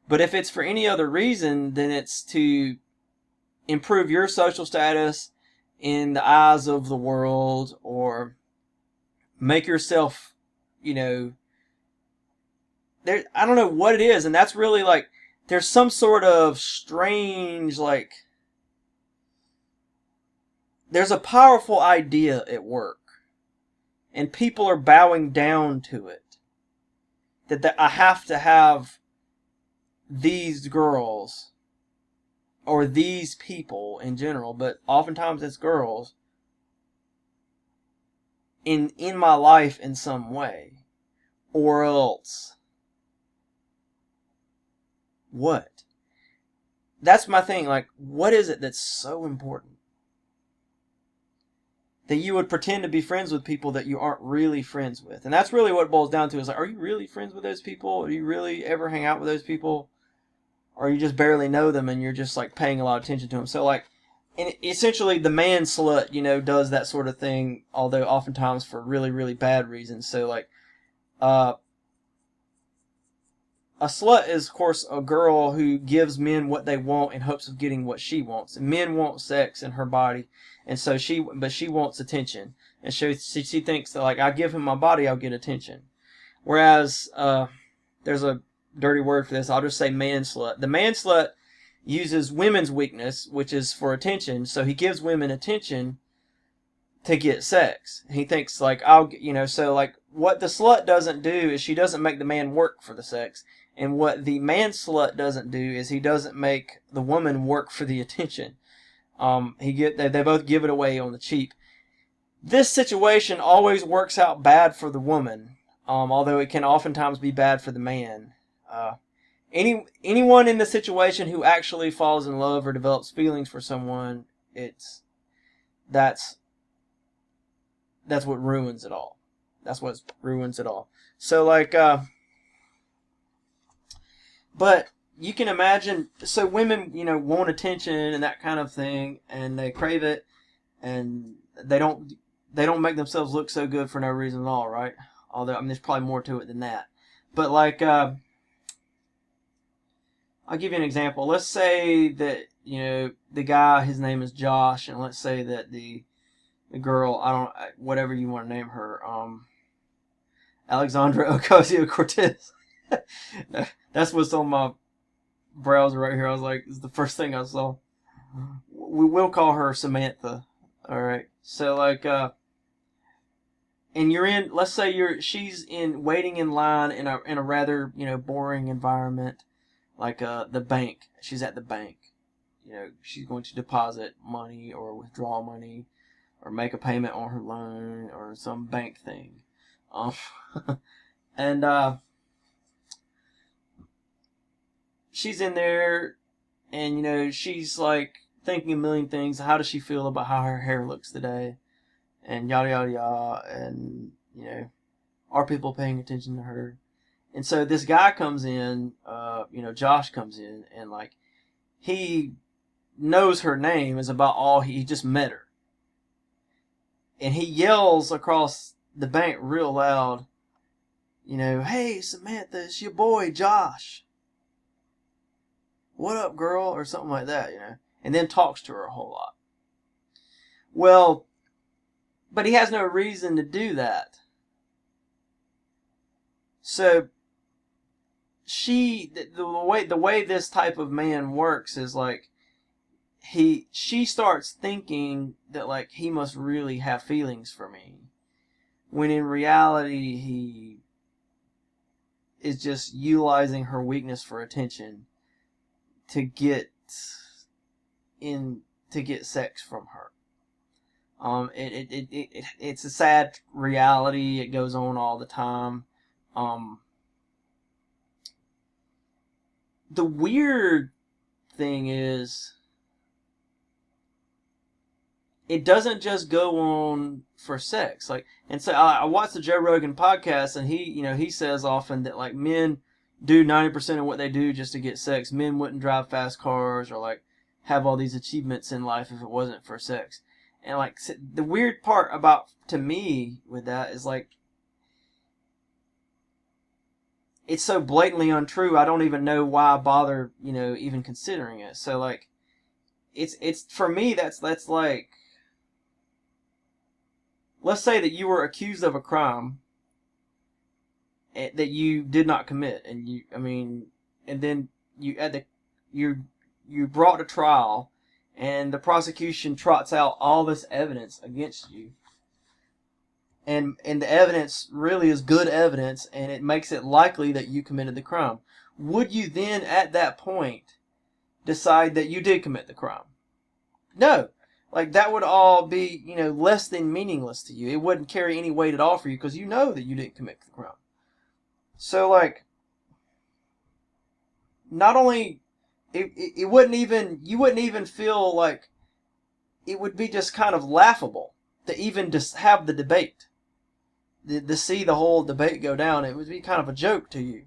But if it's for any other reason, then it's to improve your social status in the eyes of the world, or make yourself, you know, there, I don't know what it is, and that's really like, there's some sort of strange, like, there's a powerful idea at work, and people are bowing down to it, that I have to have these girls, or these people in general, but oftentimes it's girls, in my life in some way, or else what? That's my thing. Like, what is it that's so important that you would pretend to be friends with people that you aren't really friends with? And that's really what it boils down to, is like, are you really friends with those people? Do you really ever hang out with those people? Or you just barely know them and you're just like paying a lot of attention to them? So like, and essentially the man slut, you know, does that sort of thing, although oftentimes for really, really bad reasons. So like, a slut is, of course, a girl who gives men what they want in hopes of getting what she wants. And men want sex in her body, and so she wants attention. And she thinks that, like, I give him my body, I'll get attention. Whereas, there's a dirty word for this, I'll just say man slut. The man slut uses women's weakness, which is for attention, so he gives women attention to get sex. He thinks, like, so, like, what the slut doesn't do is she doesn't make the man work for the sex. And what the man slut doesn't do is he doesn't make the woman work for the attention. They both give it away on the cheap. This situation always works out bad for the woman, although it can oftentimes be bad for the man. Anyone in the situation who actually falls in love or develops feelings for someone, that's what ruins it all. That's what ruins it all. So like, but you can imagine. So women, want attention and that kind of thing, and they crave it, and they don't make themselves look so good for no reason at all, right? Although there's probably more to it than that. But like, I'll give you an example. Let's say that the guy, his name is Josh, and let's say that the girl, whatever you want to name her, Alexandra Ocasio-Cortez. That's what's on my browser right here. I was like, this is the first thing I saw. We will call her Samantha. All right. So like, and let's say she's waiting in line in a rather boring environment, like the bank. She's at the bank. She's going to deposit money or withdraw money, or make a payment on her loan or some bank thing. And she's in there, and she's like thinking a million things. How does she feel about how her hair looks today? And yada yada yada. And are people paying attention to her? And so this guy comes in, Josh comes in, and like he knows her name is about all he just met her. And he yells across the bank real loud, hey Samantha, it's your boy Josh. What up, girl? Or something like that, and then talks to her a whole lot. Well, but he has no reason to do that. So the way this type of man works is like she starts thinking that like he must really have feelings for me, when in reality he is just utilizing her weakness for attention to get sex from her. It's a sad reality. It goes on all the time. The weird thing is, it doesn't just go on for sex. Like, and so I watch the Joe Rogan podcast, and he says often that like men do 90% of what they do just to get sex. Men wouldn't drive fast cars or like have all these achievements in life if it wasn't for sex. And like the weird part to me with that is like, it's so blatantly untrue. I don't even know why I bother, even considering it. So like, it's for me, that's like, let's say that you were accused of a crime that you did not commit, and then you brought to trial, and the prosecution trots out all this evidence against you, and the evidence really is good evidence, and it makes it likely that you committed the crime. Would you then, at that point, decide that you did commit the crime? No. Like, that would all be, less than meaningless to you. It wouldn't carry any weight at all for you, because you know that you didn't commit the crime. So, like, not only, you wouldn't even feel like, it would be just kind of laughable to even just have the debate. To see the whole debate go down, it would be kind of a joke to you. It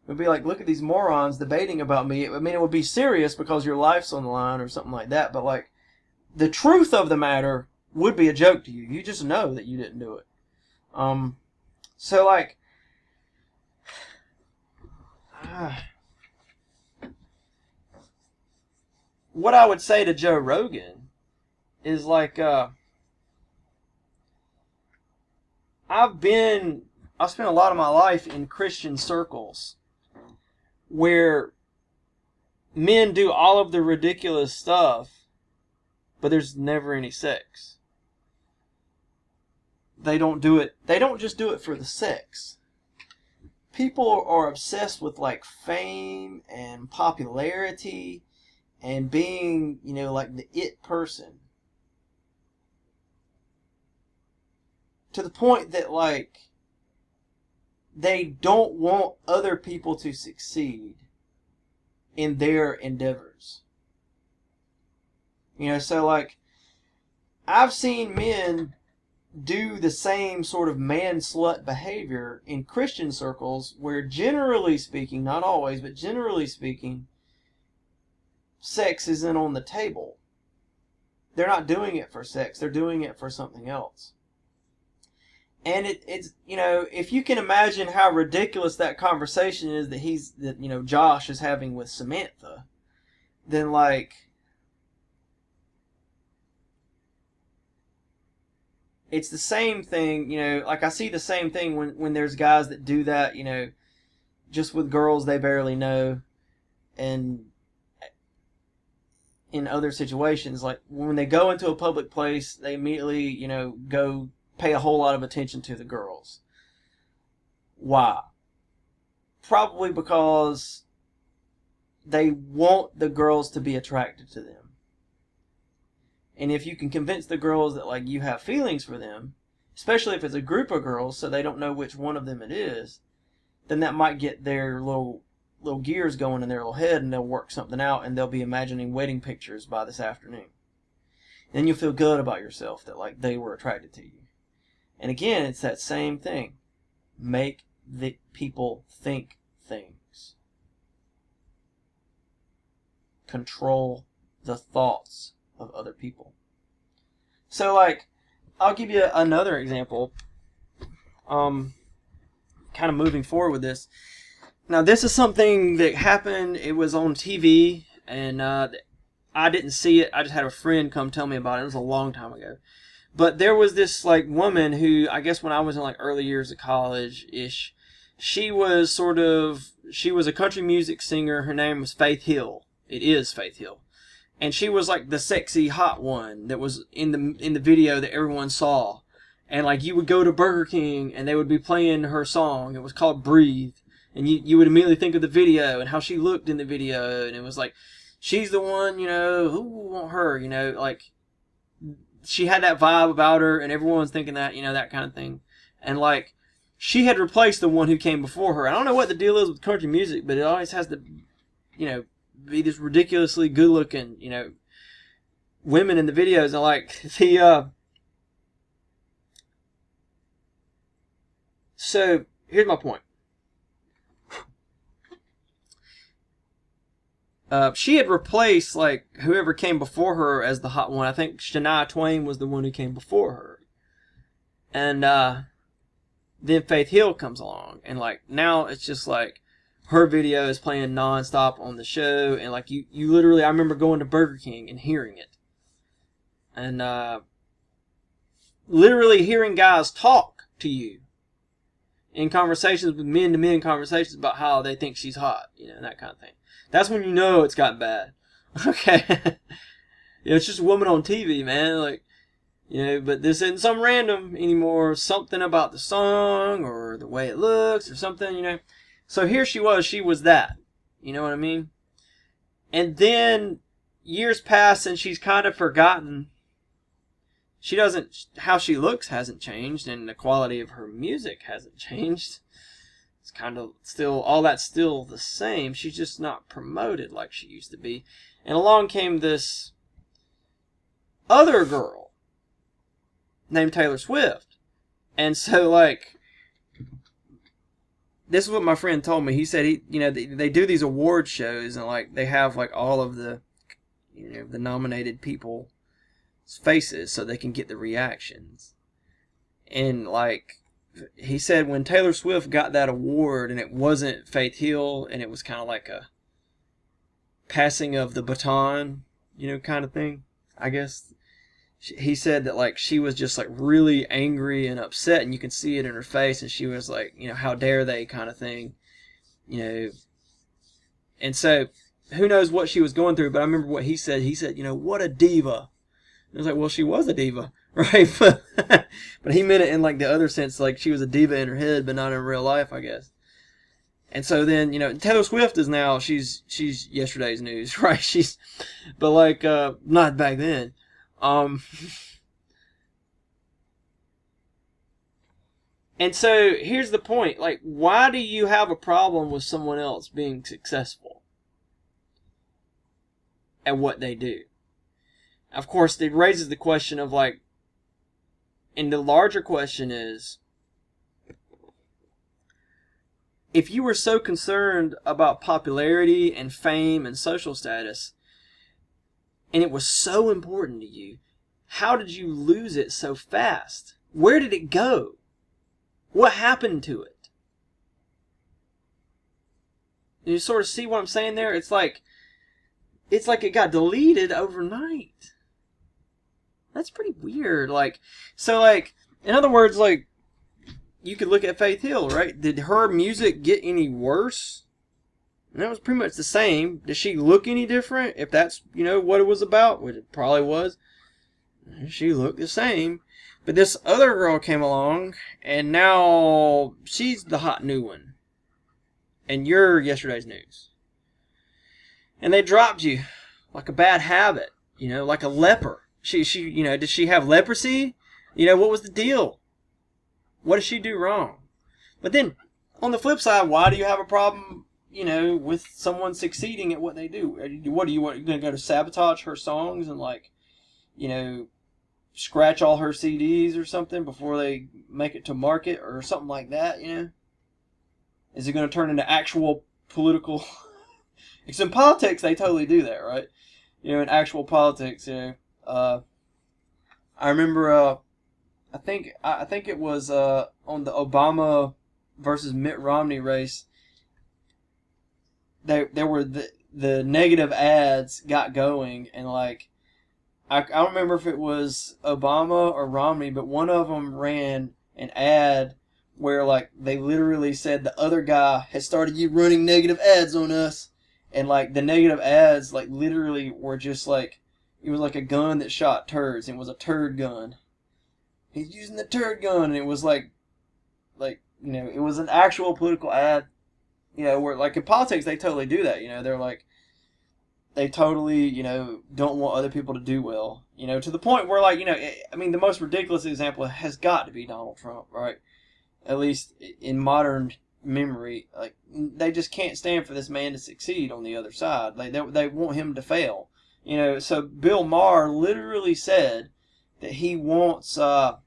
would be like, look at these morons debating about me. It would be serious because your life's on the line or something like that, but like, the truth of the matter would be a joke to you. You just know that you didn't do it. So like, what I would say to Joe Rogan is like, I spent a lot of my life in Christian circles where men do all of the ridiculous stuff, but there's never any sex. They don't just do it for the sex. People are obsessed with like fame and popularity and being, like the it person. To the point that like, they don't want other people to succeed in their endeavors. So like, I've seen men do the same sort of man-slut behavior in Christian circles where, generally speaking, not always, but generally speaking, sex isn't on the table. They're not doing it for sex. They're doing it for something else. And it's, you know, if you can imagine how ridiculous that conversation is that Josh is having with Samantha, then, like, it's the same thing, like I see the same thing when there's guys that do that, just with girls they barely know, and in other situations, like when they go into a public place, they immediately, go pay a whole lot of attention to the girls. Why? Probably because they want the girls to be attracted to them. And if you can convince the girls that, like, you have feelings for them, especially if it's a group of girls so they don't know which one of them it is, then that might get their little gears going in their little head, and they'll work something out, and they'll be imagining wedding pictures by this afternoon. Then you'll feel good about yourself that, like, they were attracted to you. And again, it's that same thing. Make the people think things. Control the thoughts of other people. So, like, I'll give you another example. Kind of moving forward with this. Now, this is something that happened. It was on TV, and I didn't see it. I just had a friend come tell me about it. It was a long time ago. But there was this, like, woman who, I guess when I was in, like, early years of college-ish, she was a country music singer. Her name was Faith Hill. It is Faith Hill. And she was, like, the sexy, hot one that was in the video that everyone saw. And, like, you would go to Burger King, and they would be playing her song. It was called Breathe. And you would immediately think of the video and how she looked in the video. And it was like, she's the one, who would want her, like, she had that vibe about her, and everyone's thinking that, that kind of thing. And, like, she had replaced the one who came before her. I don't know what the deal is with country music, but it always has to, be this ridiculously good-looking, women in the videos. And, like, so, here's my point. She had replaced, like, whoever came before her as the hot one. I think Shania Twain was the one who came before her. And then Faith Hill comes along. And, like, now it's just, like, her video is playing nonstop on the show. And, like, you literally, I remember going to Burger King and hearing it. And literally hearing guys talk to you in conversations with men-to-men conversations about how they think she's hot, that kind of thing. That's when you know it's gotten bad. Okay? It's just a woman on TV, man. Like, but this isn't some random anymore. Something about the song or the way it looks or something, So here she was that. You know what I mean? And then years pass and she's kind of forgotten. How she looks hasn't changed, and the quality of her music hasn't changed. It's kind of all that's still the same. She's just not promoted like she used to be. And along came this other girl named Taylor Swift. And so, like, this is what my friend told me. He said they do these award shows, and, like, they have, like, all of the the nominated people's faces so they can get the reactions. And, like, he said when Taylor Swift got that award and it wasn't Faith Hill, and it was kind of like a passing of the baton, kind of thing, I guess. He said that, like, she was just, like, really angry and upset, and you can see it in her face, and she was like, how dare they kind of thing, And so, who knows what she was going through, but I remember what he said. He said, what a diva. And I was like, well, she was a diva. Right, but he meant it in, like, the other sense, like she was a diva in her head, but not in real life, I guess. And so then, Taylor Swift is now, she's yesterday's news, right? But, like, not back then. And so here's the point, like, why do you have a problem with someone else being successful at what they do? Of course, it raises the question of, like, And the larger question is, if you were so concerned about popularity and fame and social status, and it was so important to you, how did you lose it so fast? Where did it go? What happened to it? You sort of see what I'm saying there? It's like it got deleted overnight. That's pretty weird. In other words, you could look at Faith Hill, right? Did her music get any worse? And that was pretty much the same. Did she look any different? If that's, what it was about, which it probably was. She looked the same. But this other girl came along, and now she's the hot new one. And you're yesterday's news. And they dropped you like a bad habit, like a leper. She did she have leprosy? What was the deal? What did she do wrong? But then, on the flip side, why do you have a problem, with someone succeeding at what they do? What do you want? You're going to go to sabotage her songs and, scratch all her CDs or something before they make it to market or something like that, Is it going to turn into actual political... Because in politics, they totally do that, right? In actual politics, I remember, I think it was on the Obama versus Mitt Romney race. There were the negative ads got going, and I don't remember if it was Obama or Romney, but one of them ran an ad where they literally said the other guy has started you running negative ads on us, and the negative ads literally were just it was like a gun that shot turds, and it was a turd gun. He's using the turd gun, and it was it was an actual political ad, where in politics they totally do that, they're they totally, don't want other people to do well, to the point where the most ridiculous example has got to be Donald Trump, right? At least in modern memory, they just can't stand for this man to succeed on the other side. They want him to fail, So Bill Maher literally said that he wants there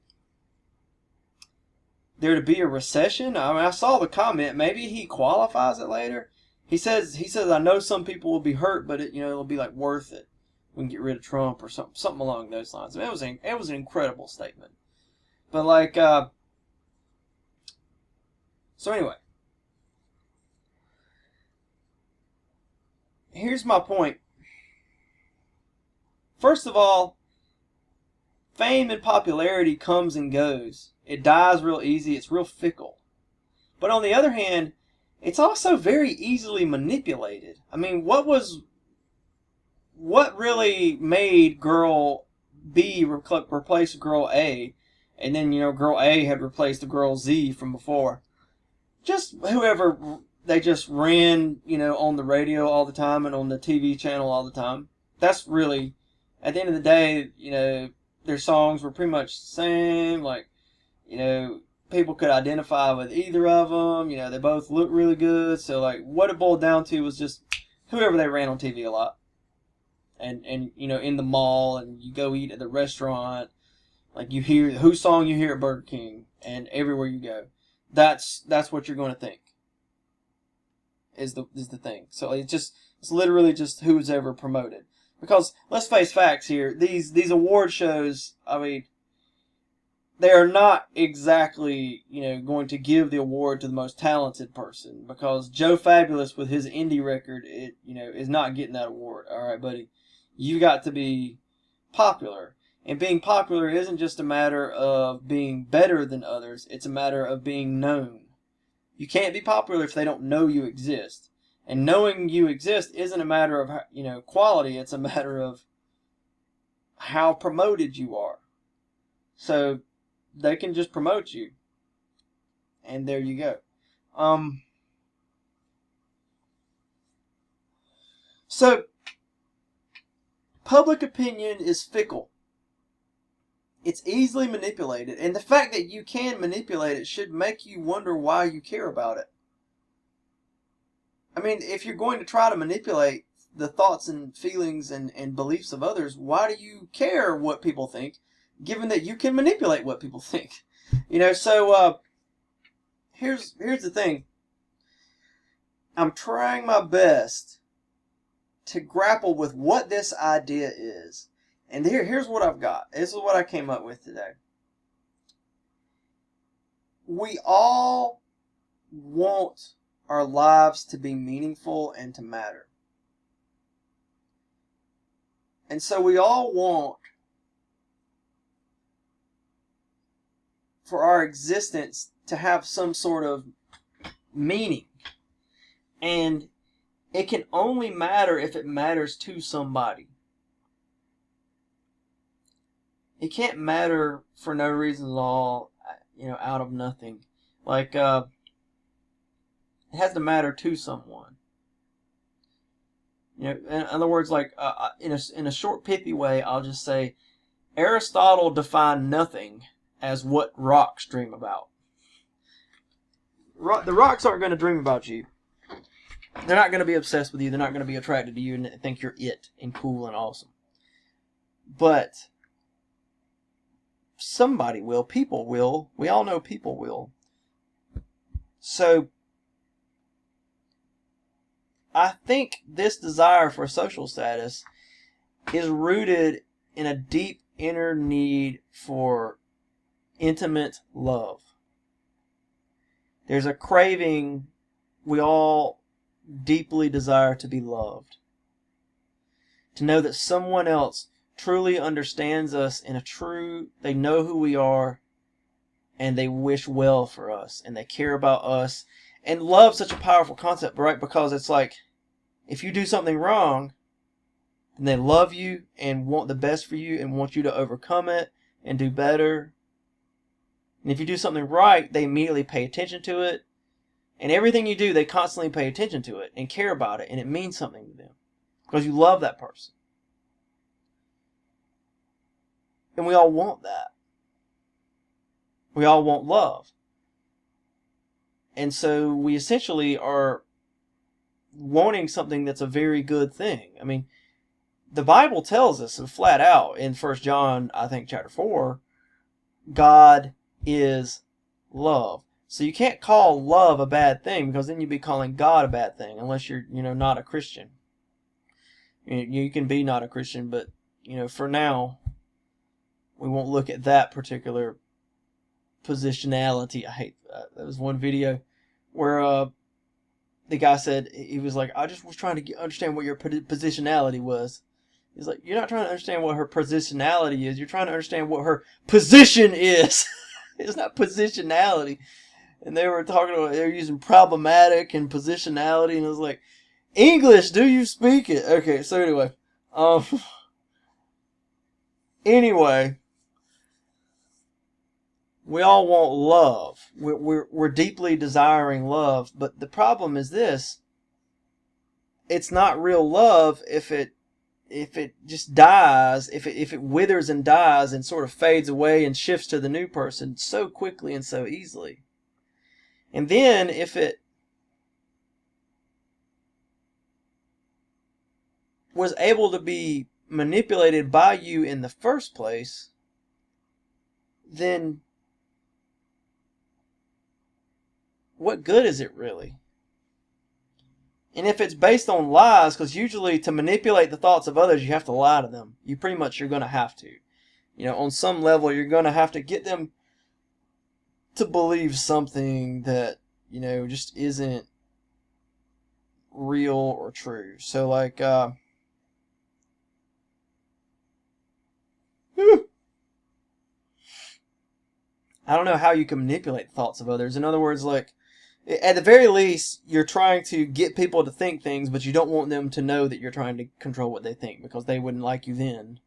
to be a recession. I mean, I saw the comment. Maybe he qualifies it later. He says I know some people will be hurt, but it'll be worth it. We can get rid of Trump or something along those lines. I mean, it was an incredible statement. But so anyway, here's my point. First of all, fame and popularity comes and goes. It dies real easy. It's real fickle. But on the other hand, it's also very easily manipulated. I mean, what really made girl B replace girl A, and then, girl A had replaced the girl Z from before? Just whoever they just ran, on the radio all the time and on the TV channel all the time. That's really, at the end of the day, their songs were pretty much the same. People could identify with either of them. They both look really good. So, what it boiled down to was just whoever they ran on TV a lot. And in the mall, and you go eat at the restaurant. You hear whose song you hear at Burger King, and everywhere you go. That's what you're going to think. Is the thing. So it's literally just who's ever promoted. Because let's face facts here. These award shows, I mean, they are not exactly, going to give the award to the most talented person, because Joe Fabulous with his indie record, is not getting that award. All right, buddy, you got to be popular, and being popular isn't just a matter of being better than others. It's a matter of being known. You can't be popular if they don't know you exist, and knowing you exist isn't a matter of quality. It's a matter of how promoted you are. So they can just promote you. And there you go. So, public opinion is fickle. It's easily manipulated. And the fact that you can manipulate it should make you wonder why you care about it. I mean, if you're going to try to manipulate the thoughts and feelings and beliefs of others, why do you care what people think? given that you can manipulate what people think. So here's the thing. I'm trying my best to grapple with what this idea is. And here's what I've got. This is what I came up with today. We all want our lives to be meaningful and to matter. And so we all want for our existence to have some sort of meaning. And it can only matter if it matters to somebody. It can't matter for no reason at all, out of nothing. Like, it has to matter to someone. In other words, like, in a short, pithy way, I'll just say, Aristotle defined nothing as what rocks dream about. The rocks aren't going to dream about you. They're not going to be obsessed with you. They're not going to be attracted to you and think you're it and cool and awesome. But somebody will. People will. We all know people will. So I think this desire for social status is rooted in a deep inner need for intimate love. There's a craving we all deeply desire to be loved. To know that someone else truly understands us they know who we are, and they wish well for us, and they care about us. And love's such a powerful concept, right? Because it's like, if you do something wrong, and they love you and want the best for you and want you to overcome it and do better. And if you do something right, they immediately pay attention to it. And everything you do, they constantly pay attention to it and care about it, and it means something to them because you love that person. And we all want that. We all want love. And so we essentially are wanting something that's a very good thing. I mean, the Bible tells us flat out in 1 John, I think, chapter 4, God is love. So you can't call love a bad thing, because then you'd be calling God a bad thing, unless you're, not a Christian. You can be not a Christian, but, for now, we won't look at that particular positionality. I hate that. There was one video where the guy said, he was like, I just was trying to understand what your positionality was. He's like, you're not trying to understand what her positionality is. You're trying to understand what her position is. It's not positionality. And they were using problematic and positionality, and it was like, English, do you speak it? Okay, so anyway, we all want love. We're deeply desiring love, but the problem is this: it's not real love if it just dies, if it withers and dies and sort of fades away and shifts to the new person so quickly and so easily. And then if it was able to be manipulated by you in the first place, then what good is it really? And if it's based on lies, because usually to manipulate the thoughts of others, you have to lie to them. You're going to have to. On some level, you're going to have to get them to believe something that, just isn't real or true. So, like, I don't know how you can manipulate the thoughts of others. In other words, like, at the very least, you're trying to get people to think things, but you don't want them to know that you're trying to control what they think, because they wouldn't like you then.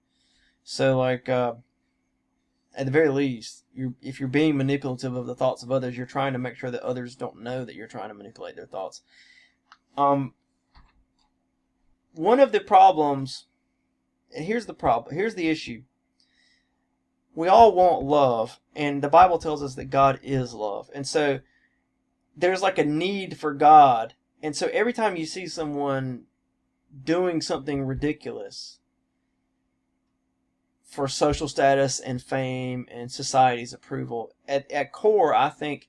So, like, at the very least, if you're being manipulative of the thoughts of others, you're trying to make sure that others don't know that you're trying to manipulate their thoughts. One of the problems, and here's the issue. We all want love, and the Bible tells us that God is love. And so there's like a need for God. And so every time you see someone doing something ridiculous for social status and fame and society's approval. At core, I think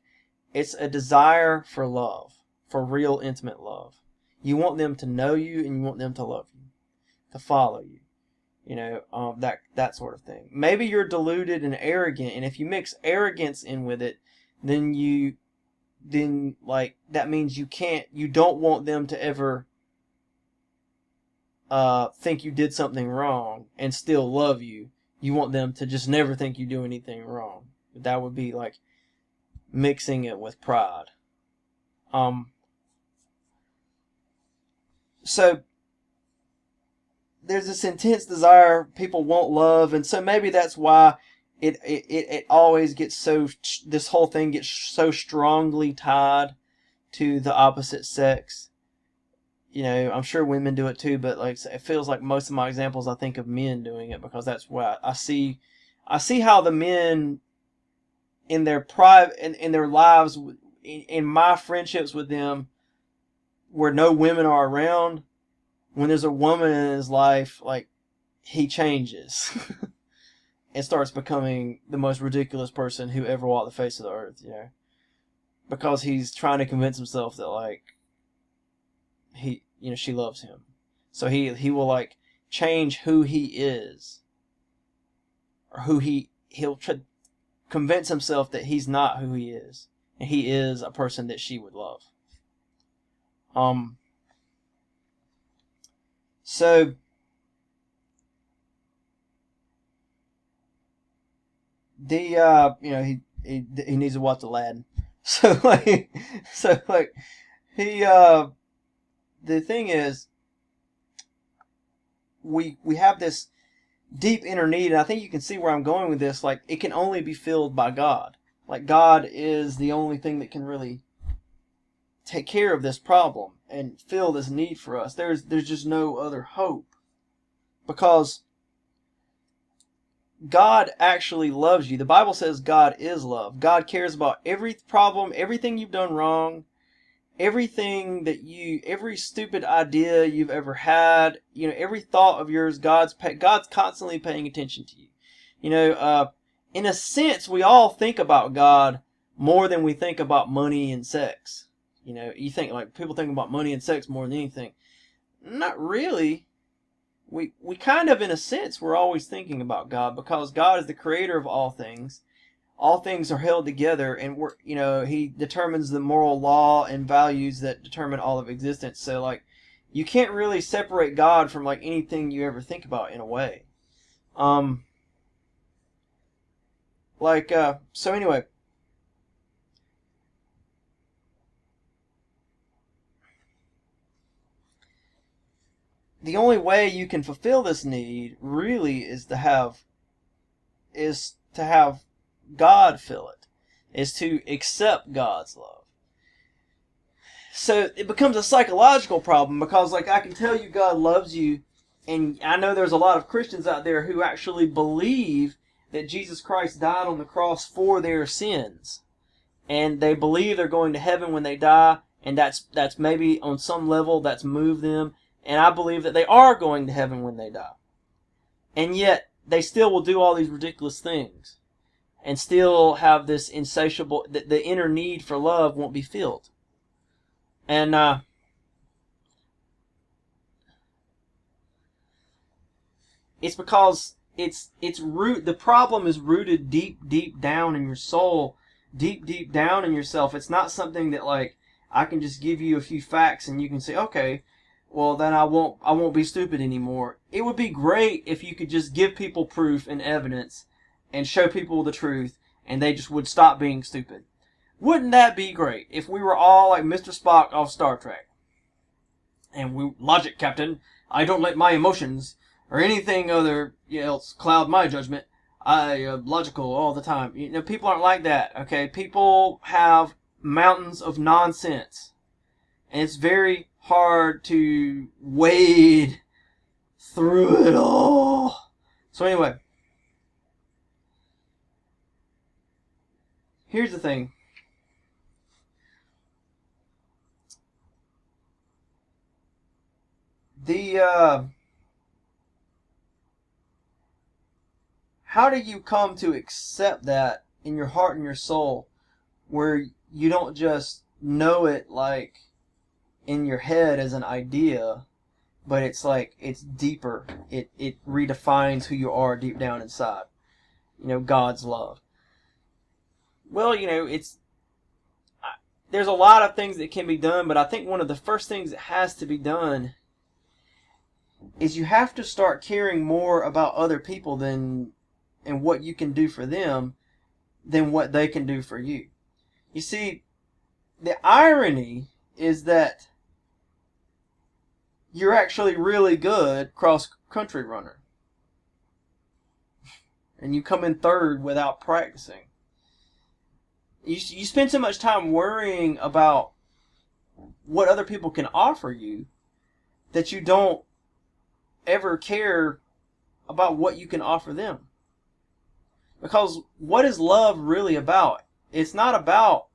it's a desire for love, for real intimate love. You want them to know you, and you want them to love you, to follow you. That sort of thing. Maybe you're deluded and arrogant, and if you mix arrogance in with it, then that means you don't want them to ever think you did something wrong and still love you. You want them to just never think you do anything wrong. That would be like mixing it with pride. So there's this intense desire, people want love, and so maybe that's why it always gets this whole thing gets so strongly tied to the opposite sex. I'm sure women do it too, but it feels like most of my examples I think of men doing it, because that's what I see how the men in their in their lives, in my friendships with them where no women are around, when there's a woman in his life, he changes and starts becoming the most ridiculous person who ever walked the face of the earth, because he's trying to convince himself that she loves him. So he will change who he is, or he'll convince himself that he's not who he is, and he is a person that she would love. So he needs to watch Aladdin. So the thing is, we have this deep inner need, and I think you can see where I'm going with this. It can only be filled by God. God is the only thing that can really take care of this problem and fill this need for us. There's just no other hope, because God actually loves you. The Bible says God is love. God cares about every problem, everything you've done wrong, every stupid idea you've ever had, every thought of yours. God's constantly paying attention to you. In a sense, we all think about God more than we think about money and sex. You think people think about money and sex more than anything. Not really. We kind of, in a sense, we're always thinking about God, because God is the creator of all things. All things are held together, and He determines the moral law and values that determine all of existence. So you can't really separate God from anything you ever think about, in a way. So anyway. The only way you can fulfill this need really is to have God fill it, is to accept God's love. So it becomes a psychological problem, because I can tell you God loves you, and I know there's a lot of Christians out there who actually believe that Jesus Christ died on the cross for their sins, and they believe they're going to heaven when they die, and that's maybe on some level that's moved them. And I believe that they are going to heaven when they die. And yet, they still will do all these ridiculous things. And still have this insatiable, the inner need for love won't be filled. And it's because the problem is rooted deep down in your soul, deep down in yourself. It's not something that I can just give you a few facts and you can say, okay, well, then I won't be stupid anymore. It would be great if you could just give people proof and evidence and show people the truth, and they just would stop being stupid. Wouldn't that be great if we were all like Mr. Spock off Star Trek? And logic, Captain. I don't let my emotions or anything else cloud my judgment. I logical all the time. People aren't like that. Okay, people have mountains of nonsense, and it's very hard to wade through it all. So anyway, here's the thing. how do you come to accept that in your heart and your soul, where you don't just know it like in your head as an idea, but it's like it's deeper. It redefines who you are deep down inside. God's love. Well, there's a lot of things that can be done, but I think one of the first things that has to be done is you have to start caring more about other people and what you can do for them than what they can do for you. You see, the irony is that you're actually really good cross-country runner. And you come in third without practicing. You spend so much time worrying about what other people can offer you that you don't ever care about what you can offer them. Because what is love really about? It's not about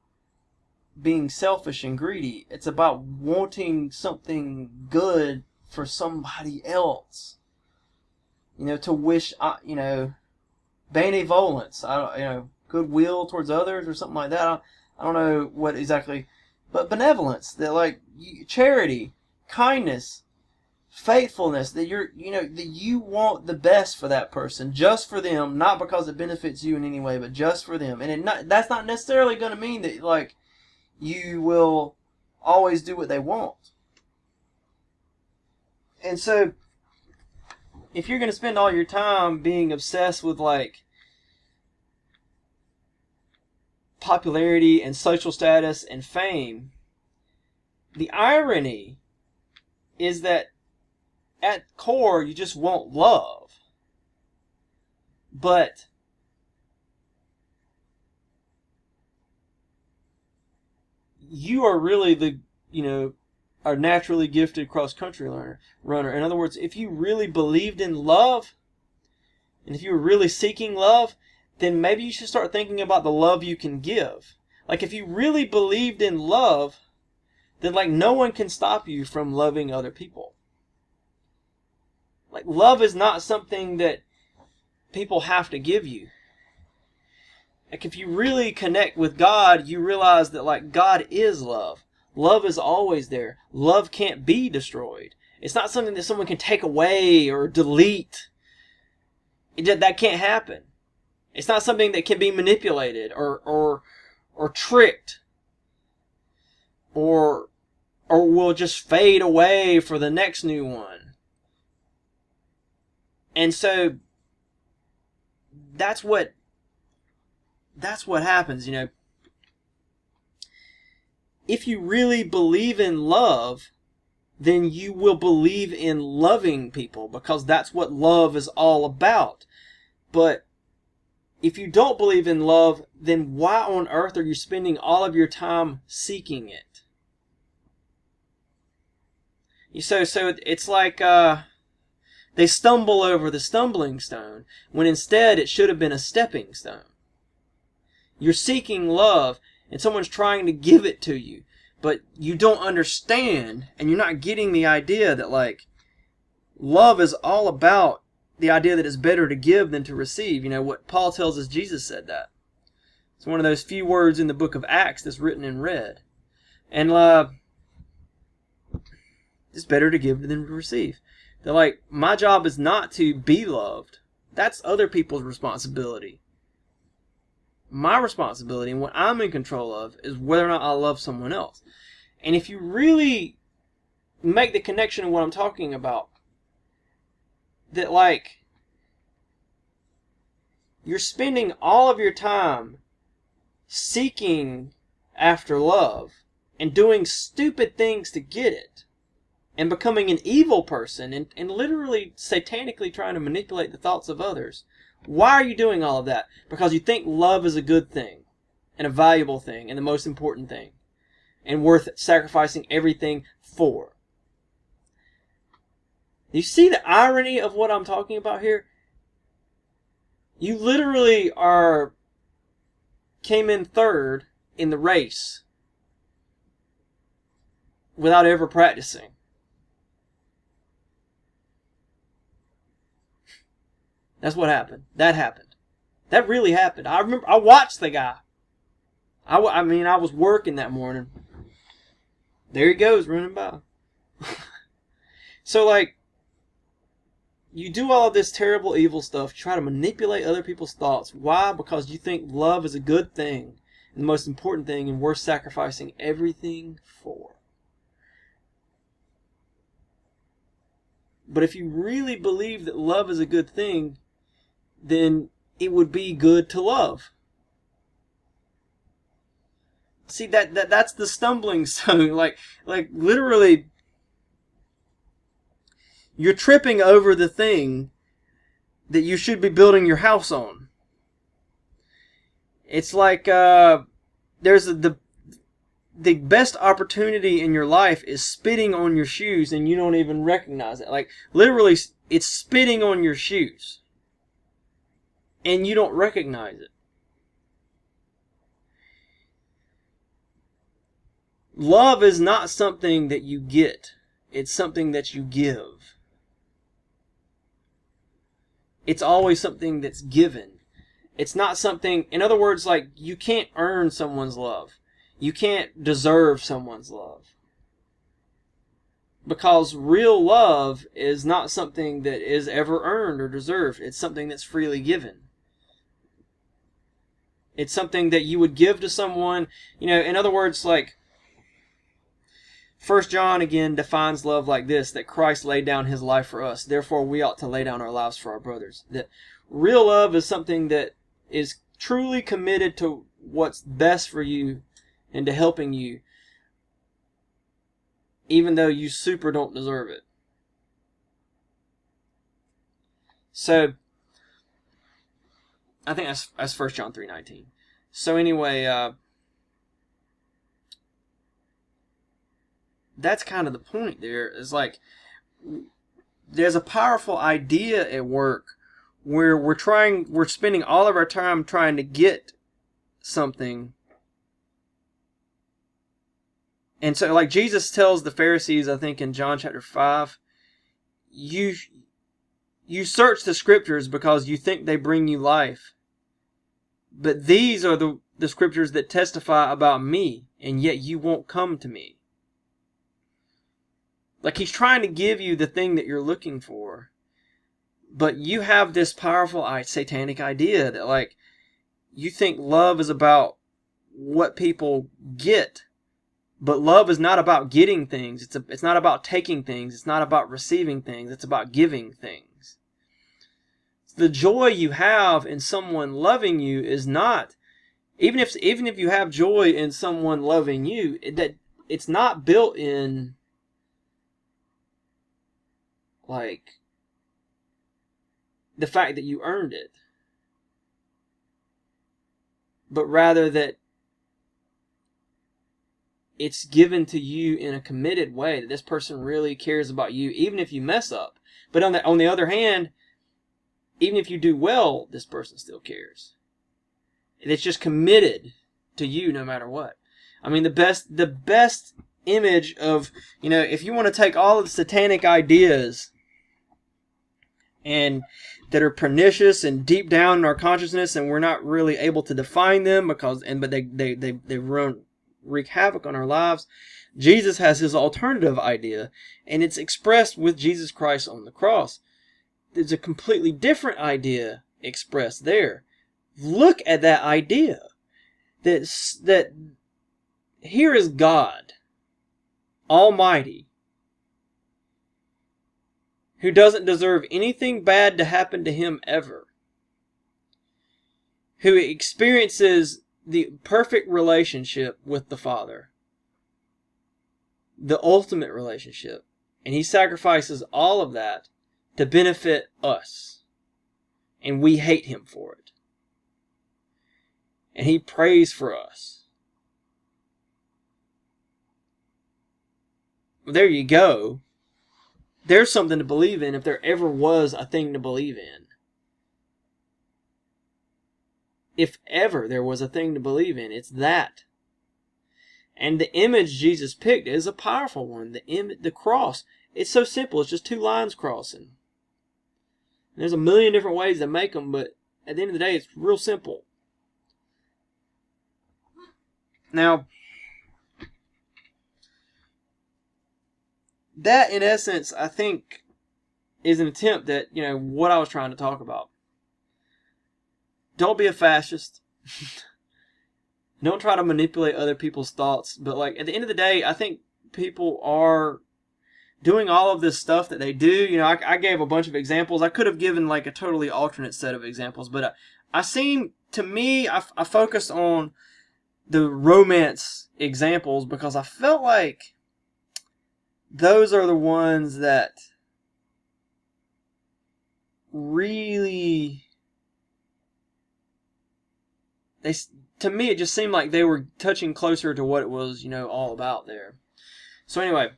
being selfish and greedy. It's about wanting something good for somebody else. To wish, benevolence, goodwill towards others or something like that. I don't know what exactly, but benevolence, that charity, kindness, faithfulness, that that you want the best for that person, just for them, not because it benefits you in any way, but just for them. And that's not necessarily going to mean that you will always do what they want. And so, if you're going to spend all your time being obsessed with popularity and social status and fame, the irony is that at core you just want love. But you are really a naturally gifted cross-country runner. In other words, if you really believed in love, and if you were really seeking love, then maybe you should start thinking about the love you can give. If you really believed in love, then no one can stop you from loving other people. Love is not something that people have to give you. If you really connect with God, you realize that God is love. Love is always there. Love can't be destroyed. It's not something that someone can take away or delete. That can't happen. It's not something that can be manipulated or tricked or will just fade away for the next new one. And so that's what happens, If you really believe in love, then you will believe in loving people, because that's what love is all about. But if you don't believe in love, then why on earth are you spending all of your time seeking it? So it's like they stumble over the stumbling stone, when instead it should have been a stepping stone. You're seeking love, and someone's trying to give it to you, but you don't understand, and you're not getting the idea that love is all about the idea that it's better to give than to receive. What Paul tells us, Jesus said that. It's one of those few words in the book of Acts that's written in red. And it's better to give than to receive. They're my job is not to be loved. That's other people's responsibility. My responsibility, and what I'm in control of, is whether or not I love someone else. And if you really make the connection of what I'm talking about, that you're spending all of your time seeking after love and doing stupid things to get it, and becoming an evil person and literally satanically trying to manipulate the thoughts of others. Why are you doing all of that? Because you think love is a good thing and a valuable thing and the most important thing and worth sacrificing everything for. You see the irony of what I'm talking about here? You literally came in third in the race without ever practicing. That's what happened. That happened. That really happened. I remember I watched the guy. I mean, I was working that morning. There he goes, running by. So, like, you do all of this terrible, evil stuff. You try to manipulate other people's thoughts. Why? Because you think love is a good thing, and the most important thing, and worth sacrificing everything for. But if you really believe that love is a good thing, then it would be good to love. See, that's the stumbling zone. Like literally, you're tripping over the thing that you should be building your house on. It's like there's the best opportunity in your life is spitting on your shoes and you don't even recognize it. Like, literally, it's spitting on your shoes and you don't recognize it. Love is not something that you get. It's something that you give. It's always something that's given. It's not something, in other words, like, you can't earn someone's love. You can't deserve someone's love. Because real love is not something that is ever earned or deserved. It's something that's freely given. It's something that you would give to someone, you know, in other words, like, 1 John again defines love like this, that Christ laid down his life for us. Therefore, we ought to lay down our lives for our brothers. That real love is something that is truly committed to what's best for you and to helping you, even though you super don't deserve it. So, I think that's 1 John 3:19. So anyway, that's kind of the point there. Is like, there's a powerful idea at work where we're spending all of our time trying to get something. And so, like, Jesus tells the Pharisees, I think in John chapter 5, you search the scriptures because you think they bring you life. But these are the scriptures that testify about me, and yet you won't come to me. Like, he's trying to give you the thing that you're looking for. But you have this powerful satanic idea that, like, you think love is about what people get. But love is not about getting things. It's not about taking things. It's not about receiving things. It's about giving things. The joy you have in someone loving you is not, even if you have joy in someone loving you, that it's not built in, like, the fact that you earned it, but rather that it's given to you in a committed way, that this person really cares about you, even if you mess up. But on the other hand, even if you do well, this person still cares. It's just committed to you no matter what. I mean, the best image of, you know, if you want to take all of the satanic ideas and that are pernicious and deep down in our consciousness, and we're not really able to define them but they wreak havoc on our lives. Jesus has his alternative idea, and it's expressed with Jesus Christ on the cross. There's a completely different idea expressed there. Look at that idea. That here is God, Almighty, who doesn't deserve anything bad to happen to him ever, who experiences the perfect relationship with the Father, the ultimate relationship, and he sacrifices all of that to benefit us, and we hate him for it, and he prays for us. Well, there you go. There's something to believe in if there ever was a thing to believe in. If ever there was a thing to believe in, it's that. And the image Jesus picked is a powerful one. The cross. It's so simple. It's just two lines crossing. There's a million different ways to make them, but at the end of the day, it's real simple. Now, that in essence, I think, is an attempt at, what I was trying to talk about. Don't be a fascist. Don't try to manipulate other people's thoughts. But like at the end of the day, I think people are doing all of this stuff that they do. I gave a bunch of examples. I could have given like a totally alternate set of examples, but I focused on the romance examples because I felt like those are the ones that really, to me, it just seemed like they were touching closer to what it was, all about there. So anyway,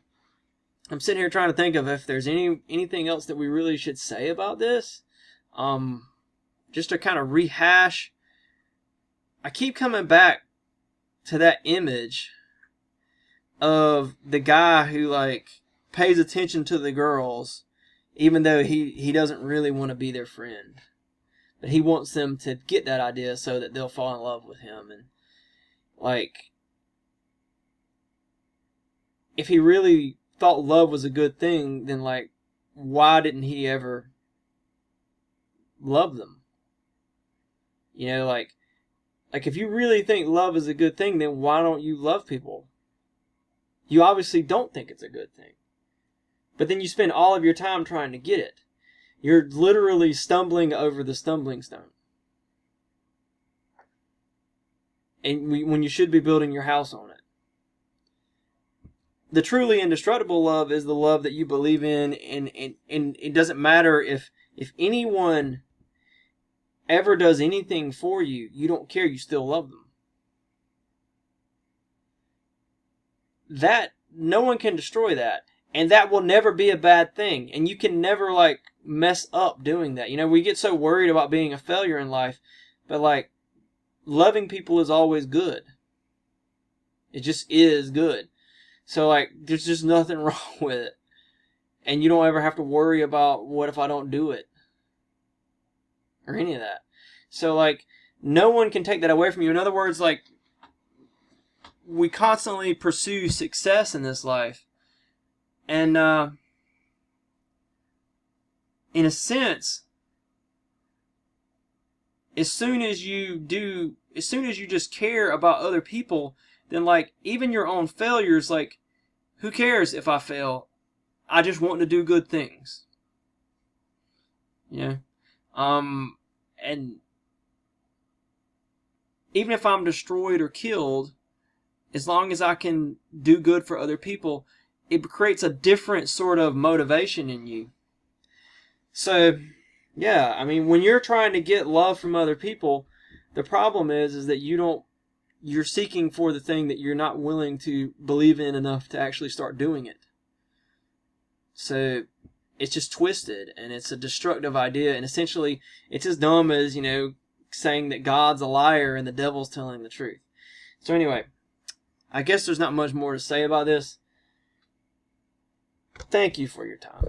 I'm sitting here trying to think of if there's anything else that we really should say about this. Just to kind of rehash, I keep coming back to that image of the guy who like pays attention to the girls even though he doesn't really want to be their friend. But he wants them to get that idea so that they'll fall in love with him. And like, if he really thought love was a good thing, then like, why didn't he ever love them? Like if you really think love is a good thing, then why don't you love people? You obviously don't think it's a good thing. But then you spend all of your time trying to get it. You're literally stumbling over the stumbling stone. And when you should be building your house on it. The truly indestructible love is the love that you believe in, and it doesn't matter if anyone ever does anything for you, you don't care, you still love them. That, no one can destroy that. And that will never be a bad thing. And you can never like mess up doing that. We get so worried about being a failure in life, but like loving people is always good. It just is good. So like there's just nothing wrong with it. And you don't ever have to worry about what if I don't do it. Or any of that. So like no one can take that away from you. In other words, like we constantly pursue success in this life. And in a sense, as soon as you just care about other people, then like even your own failures, like who cares if I fail? I just want to do good things. And even if I'm destroyed or killed, as long as I can do good for other people, it creates a different sort of motivation in you. So, yeah, I mean, when you're trying to get love from other people, the problem is that you're seeking for the thing that you're not willing to believe in enough to actually start doing it. So, it's just twisted, and it's a destructive idea, and essentially, it's as dumb as, saying that God's a liar and the devil's telling the truth. So anyway, I guess there's not much more to say about this. Thank you for your time.